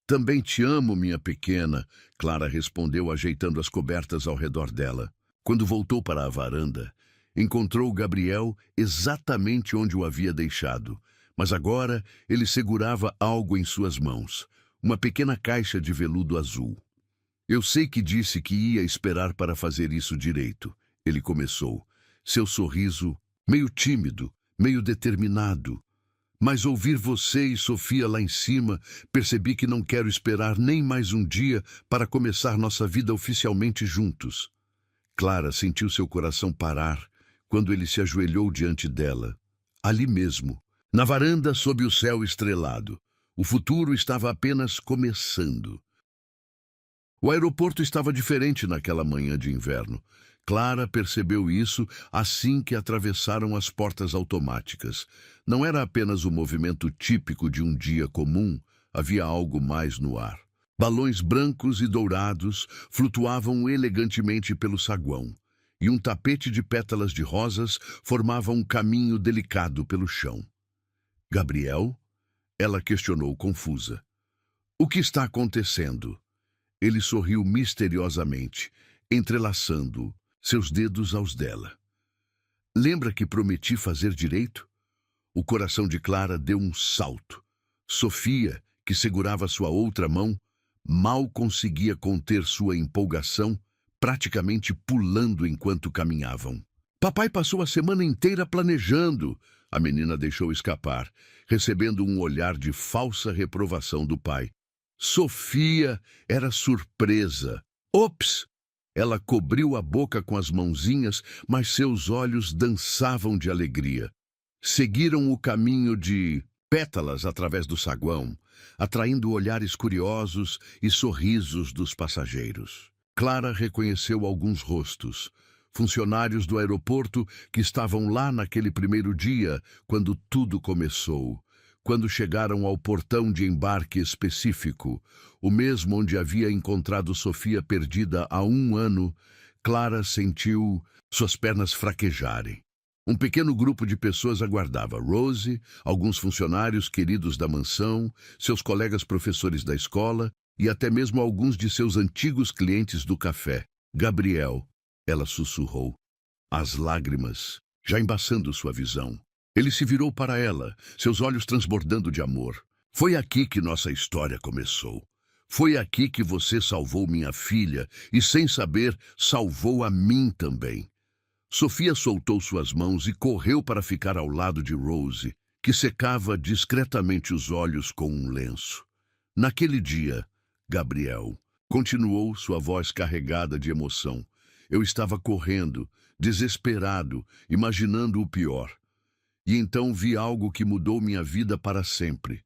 Também te amo, minha pequena, Clara respondeu, ajeitando as cobertas ao redor dela. Quando voltou para a varanda, encontrou Gabriel exatamente onde o havia deixado, mas agora ele segurava algo em suas mãos, uma pequena caixa de veludo azul. Eu sei que disse que ia esperar para fazer isso direito, ele começou, seu sorriso meio tímido, meio determinado. Mas ouvir você e Sofia lá em cima, percebi que não quero esperar nem mais um dia para começar nossa vida oficialmente juntos. Clara sentiu seu coração parar quando ele se ajoelhou diante dela. Ali mesmo, na varanda sob o céu estrelado. O futuro estava apenas começando. O aeroporto estava diferente naquela manhã de inverno. Clara percebeu isso assim que atravessaram as portas automáticas. Não era apenas o movimento típico de um dia comum, havia algo mais no ar. Balões brancos e dourados flutuavam elegantemente pelo saguão, e um tapete de pétalas de rosas formava um caminho delicado pelo chão. Gabriel? Ela questionou confusa. O que está acontecendo? Ele sorriu misteriosamente, entrelaçando seus dedos aos dela. Lembra que prometi fazer direito? O coração de Clara deu um salto. Sofia, que segurava sua outra mão, mal conseguia conter sua empolgação, praticamente pulando enquanto caminhavam. Papai passou a semana inteira planejando, a menina deixou escapar, recebendo um olhar de falsa reprovação do pai. Sofia era surpresa. Ops! Ela cobriu a boca com as mãozinhas, mas seus olhos dançavam de alegria. Seguiram o caminho de pétalas através do saguão, atraindo olhares curiosos e sorrisos dos passageiros. Clara reconheceu alguns rostos, funcionários do aeroporto que estavam lá naquele primeiro dia, quando tudo começou. Quando chegaram ao portão de embarque específico, o mesmo onde havia encontrado Sofia perdida há 1 ano, Clara sentiu suas pernas fraquejarem. Um pequeno grupo de pessoas aguardava. Rose, alguns funcionários queridos da mansão, seus colegas professores da escola e até mesmo alguns de seus antigos clientes do café. Gabriel, ela sussurrou, as lágrimas já embaçando sua visão. Ele se virou para ela, seus olhos transbordando de amor. Foi aqui que nossa história começou. Foi aqui que você salvou minha filha e, sem saber, salvou a mim também. Sofia soltou suas mãos e correu para ficar ao lado de Rose, que secava discretamente os olhos com um lenço. Naquele dia, Gabriel, continuou sua voz carregada de emoção. Eu estava correndo, desesperado, imaginando o pior. E então vi algo que mudou minha vida para sempre.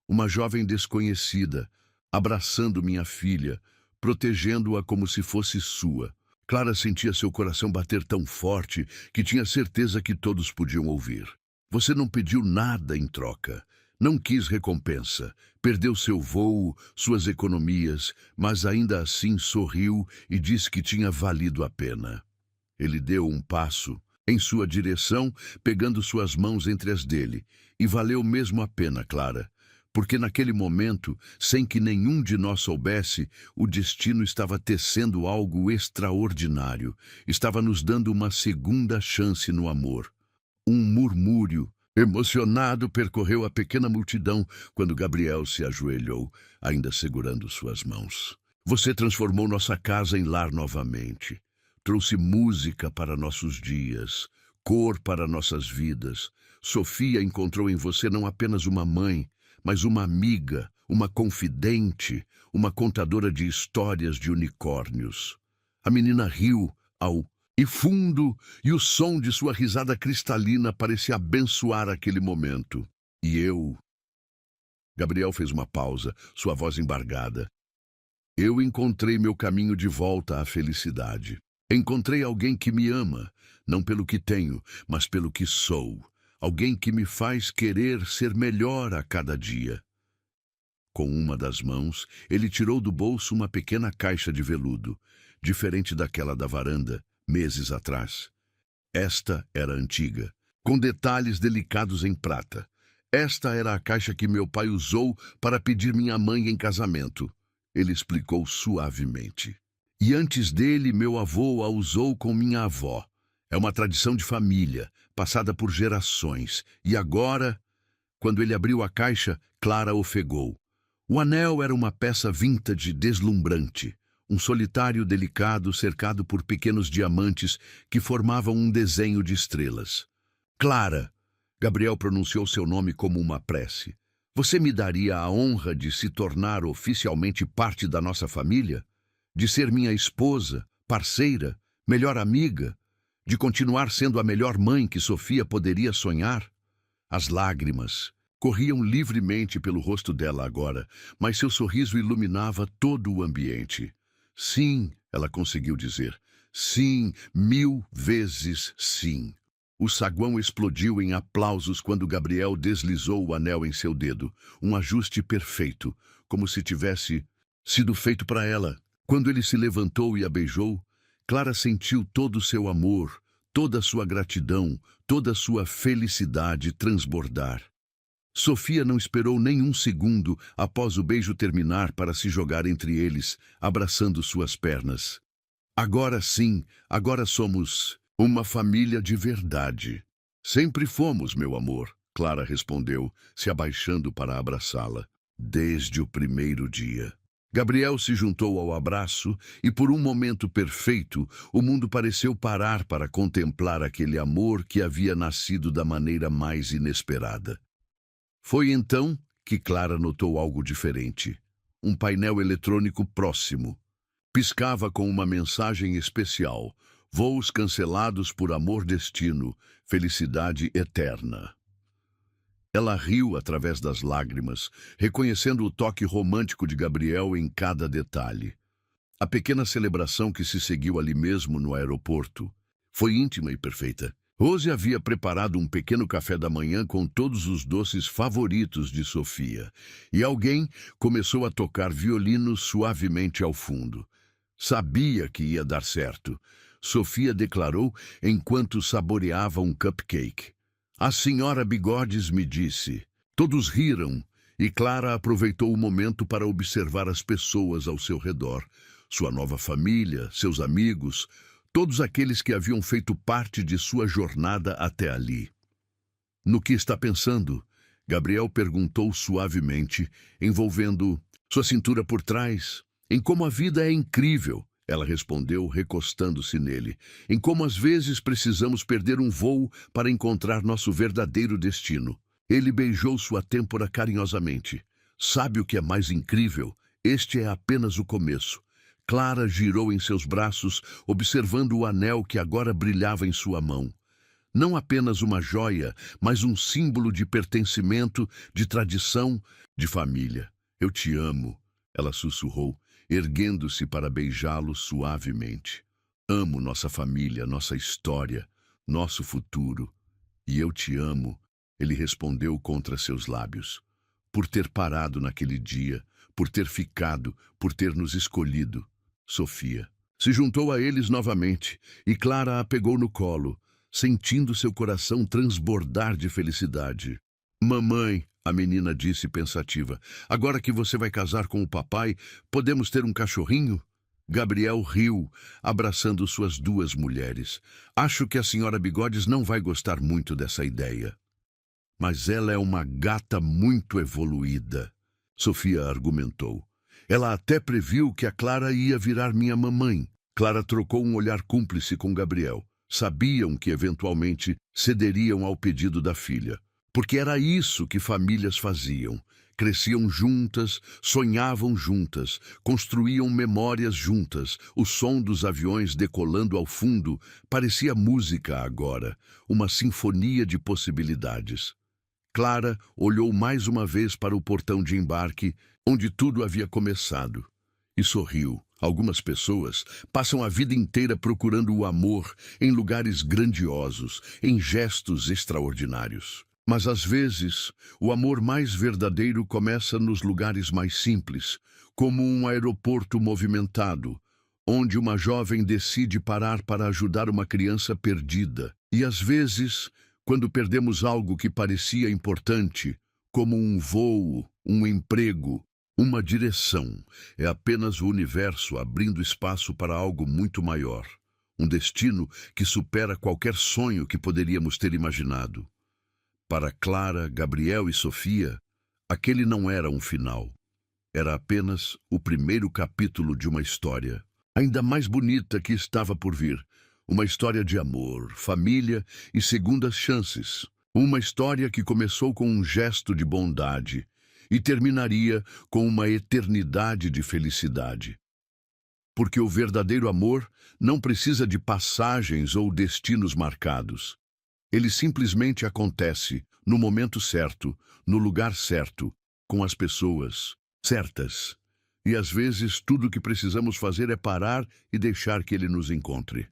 Uma jovem desconhecida, abraçando minha filha, protegendo-a como se fosse sua. Clara sentia seu coração bater tão forte que tinha certeza que todos podiam ouvir. Você não pediu nada em troca. Não quis recompensa. Perdeu seu voo, suas economias, mas ainda assim sorriu e disse que tinha valido a pena. Ele deu um passo em sua direção, pegando suas mãos entre as dele. E valeu mesmo a pena, Clara. Porque naquele momento, sem que nenhum de nós soubesse, o destino estava tecendo algo extraordinário. Estava nos dando uma segunda chance no amor. Um murmúrio emocionado percorreu a pequena multidão quando Gabriel se ajoelhou, ainda segurando suas mãos. Você transformou nossa casa em lar novamente. Trouxe música para nossos dias, cor para nossas vidas. Sofia encontrou em você não apenas uma mãe, mas uma amiga, uma confidente, uma contadora de histórias de unicórnios. A menina riu e fundo, e o som de sua risada cristalina parecia abençoar aquele momento. E eu... Gabriel fez uma pausa, sua voz embargada. Eu encontrei meu caminho de volta à felicidade. Encontrei alguém que me ama, não pelo que tenho, mas pelo que sou. Alguém que me faz querer ser melhor a cada dia. Com uma das mãos, ele tirou do bolso uma pequena caixa de veludo, diferente daquela da varanda, meses atrás. Esta era antiga, com detalhes delicados em prata. Esta era a caixa que meu pai usou para pedir minha mãe em casamento. Ele explicou suavemente. E antes dele, meu avô a usou com minha avó. É uma tradição de família, passada por gerações. E agora, quando ele abriu a caixa, Clara ofegou. O anel era uma peça vintage deslumbrante, um solitário delicado cercado por pequenos diamantes que formavam um desenho de estrelas. Clara, Gabriel pronunciou seu nome como uma prece. Você me daria a honra de se tornar oficialmente parte da nossa família? De ser minha esposa, parceira, melhor amiga? De continuar sendo a melhor mãe que Sofia poderia sonhar? As lágrimas corriam livremente pelo rosto dela agora, mas seu sorriso iluminava todo o ambiente. Sim, ela conseguiu dizer. Sim, 1000 vezes sim. O saguão explodiu em aplausos quando Gabriel deslizou o anel em seu dedo, um ajuste perfeito, como se tivesse sido feito para ela. Quando ele se levantou e a beijou, Clara sentiu todo o seu amor, toda a sua gratidão, toda a sua felicidade transbordar. Sofia não esperou nem um segundo após o beijo terminar para se jogar entre eles, abraçando suas pernas. Agora sim, agora somos uma família de verdade. Sempre fomos, meu amor, Clara respondeu, se abaixando para abraçá-la. Desde o primeiro dia. Gabriel se juntou ao abraço e, por um momento perfeito, o mundo pareceu parar para contemplar aquele amor que havia nascido da maneira mais inesperada. Foi então que Clara notou algo diferente. Um painel eletrônico próximo. Piscava com uma mensagem especial. Voos cancelados por amor destino, felicidade eterna. Ela riu através das lágrimas, reconhecendo o toque romântico de Gabriel em cada detalhe. A pequena celebração que se seguiu ali mesmo no aeroporto foi íntima e perfeita. Rose havia preparado um pequeno café da manhã com todos os doces favoritos de Sofia, e alguém começou a tocar violino suavemente ao fundo. Sabia que ia dar certo, Sofia declarou enquanto saboreava um cupcake. A senhora Bigodes me disse. Todos riram, e Clara aproveitou o momento para observar as pessoas ao seu redor. Sua nova família, seus amigos, todos aqueles que haviam feito parte de sua jornada até ali. No que está pensando? Gabriel perguntou suavemente, envolvendo sua cintura por trás. Em como a vida é incrível, ela respondeu, recostando-se nele. Em como às vezes precisamos perder um voo para encontrar nosso verdadeiro destino. Ele beijou sua têmpora carinhosamente. Sabe o que é mais incrível? Este é apenas o começo. Clara girou em seus braços, observando o anel que agora brilhava em sua mão. Não apenas uma joia, mas um símbolo de pertencimento, de tradição, de família. Eu te amo, ela sussurrou, erguendo-se para beijá-lo suavemente. Amo nossa família, nossa história, nosso futuro. E eu te amo, ele respondeu contra seus lábios. Por ter parado naquele dia, por ter ficado, por ter nos escolhido. Sofia se juntou a eles novamente, e Clara a pegou no colo, sentindo seu coração transbordar de felicidade. Mamãe, a menina disse pensativa, agora que você vai casar com o papai, podemos ter um cachorrinho? Gabriel riu, abraçando suas duas mulheres. Acho que a senhora Bigodes não vai gostar muito dessa ideia. Mas ela é uma gata muito evoluída, Sofia argumentou. Ela até previu que a Clara ia virar minha mamãe. Clara trocou um olhar cúmplice com Gabriel. Sabiam que eventualmente cederiam ao pedido da filha. Porque era isso que famílias faziam. Cresciam juntas, sonhavam juntas, construíam memórias juntas. O som dos aviões decolando ao fundo parecia música agora, uma sinfonia de possibilidades. Clara olhou mais uma vez para o portão de embarque, onde tudo havia começado, e sorriu. Algumas pessoas passam a vida inteira procurando o amor em lugares grandiosos, em gestos extraordinários. Mas às vezes, o amor mais verdadeiro começa nos lugares mais simples, como um aeroporto movimentado, onde uma jovem decide parar para ajudar uma criança perdida. E às vezes, quando perdemos algo que parecia importante, como um voo, um emprego, uma direção, é apenas o universo abrindo espaço para algo muito maior. Um destino que supera qualquer sonho que poderíamos ter imaginado. Para Clara, Gabriel e Sofia, aquele não era um final. Era apenas o primeiro capítulo de uma história, ainda mais bonita que estava por vir. Uma história de amor, família e segundas chances. Uma história que começou com um gesto de bondade e terminaria com uma eternidade de felicidade. Porque o verdadeiro amor não precisa de passagens ou destinos marcados. Ele simplesmente acontece no momento certo, no lugar certo, com as pessoas certas. E às vezes tudo o que precisamos fazer é parar e deixar que ele nos encontre.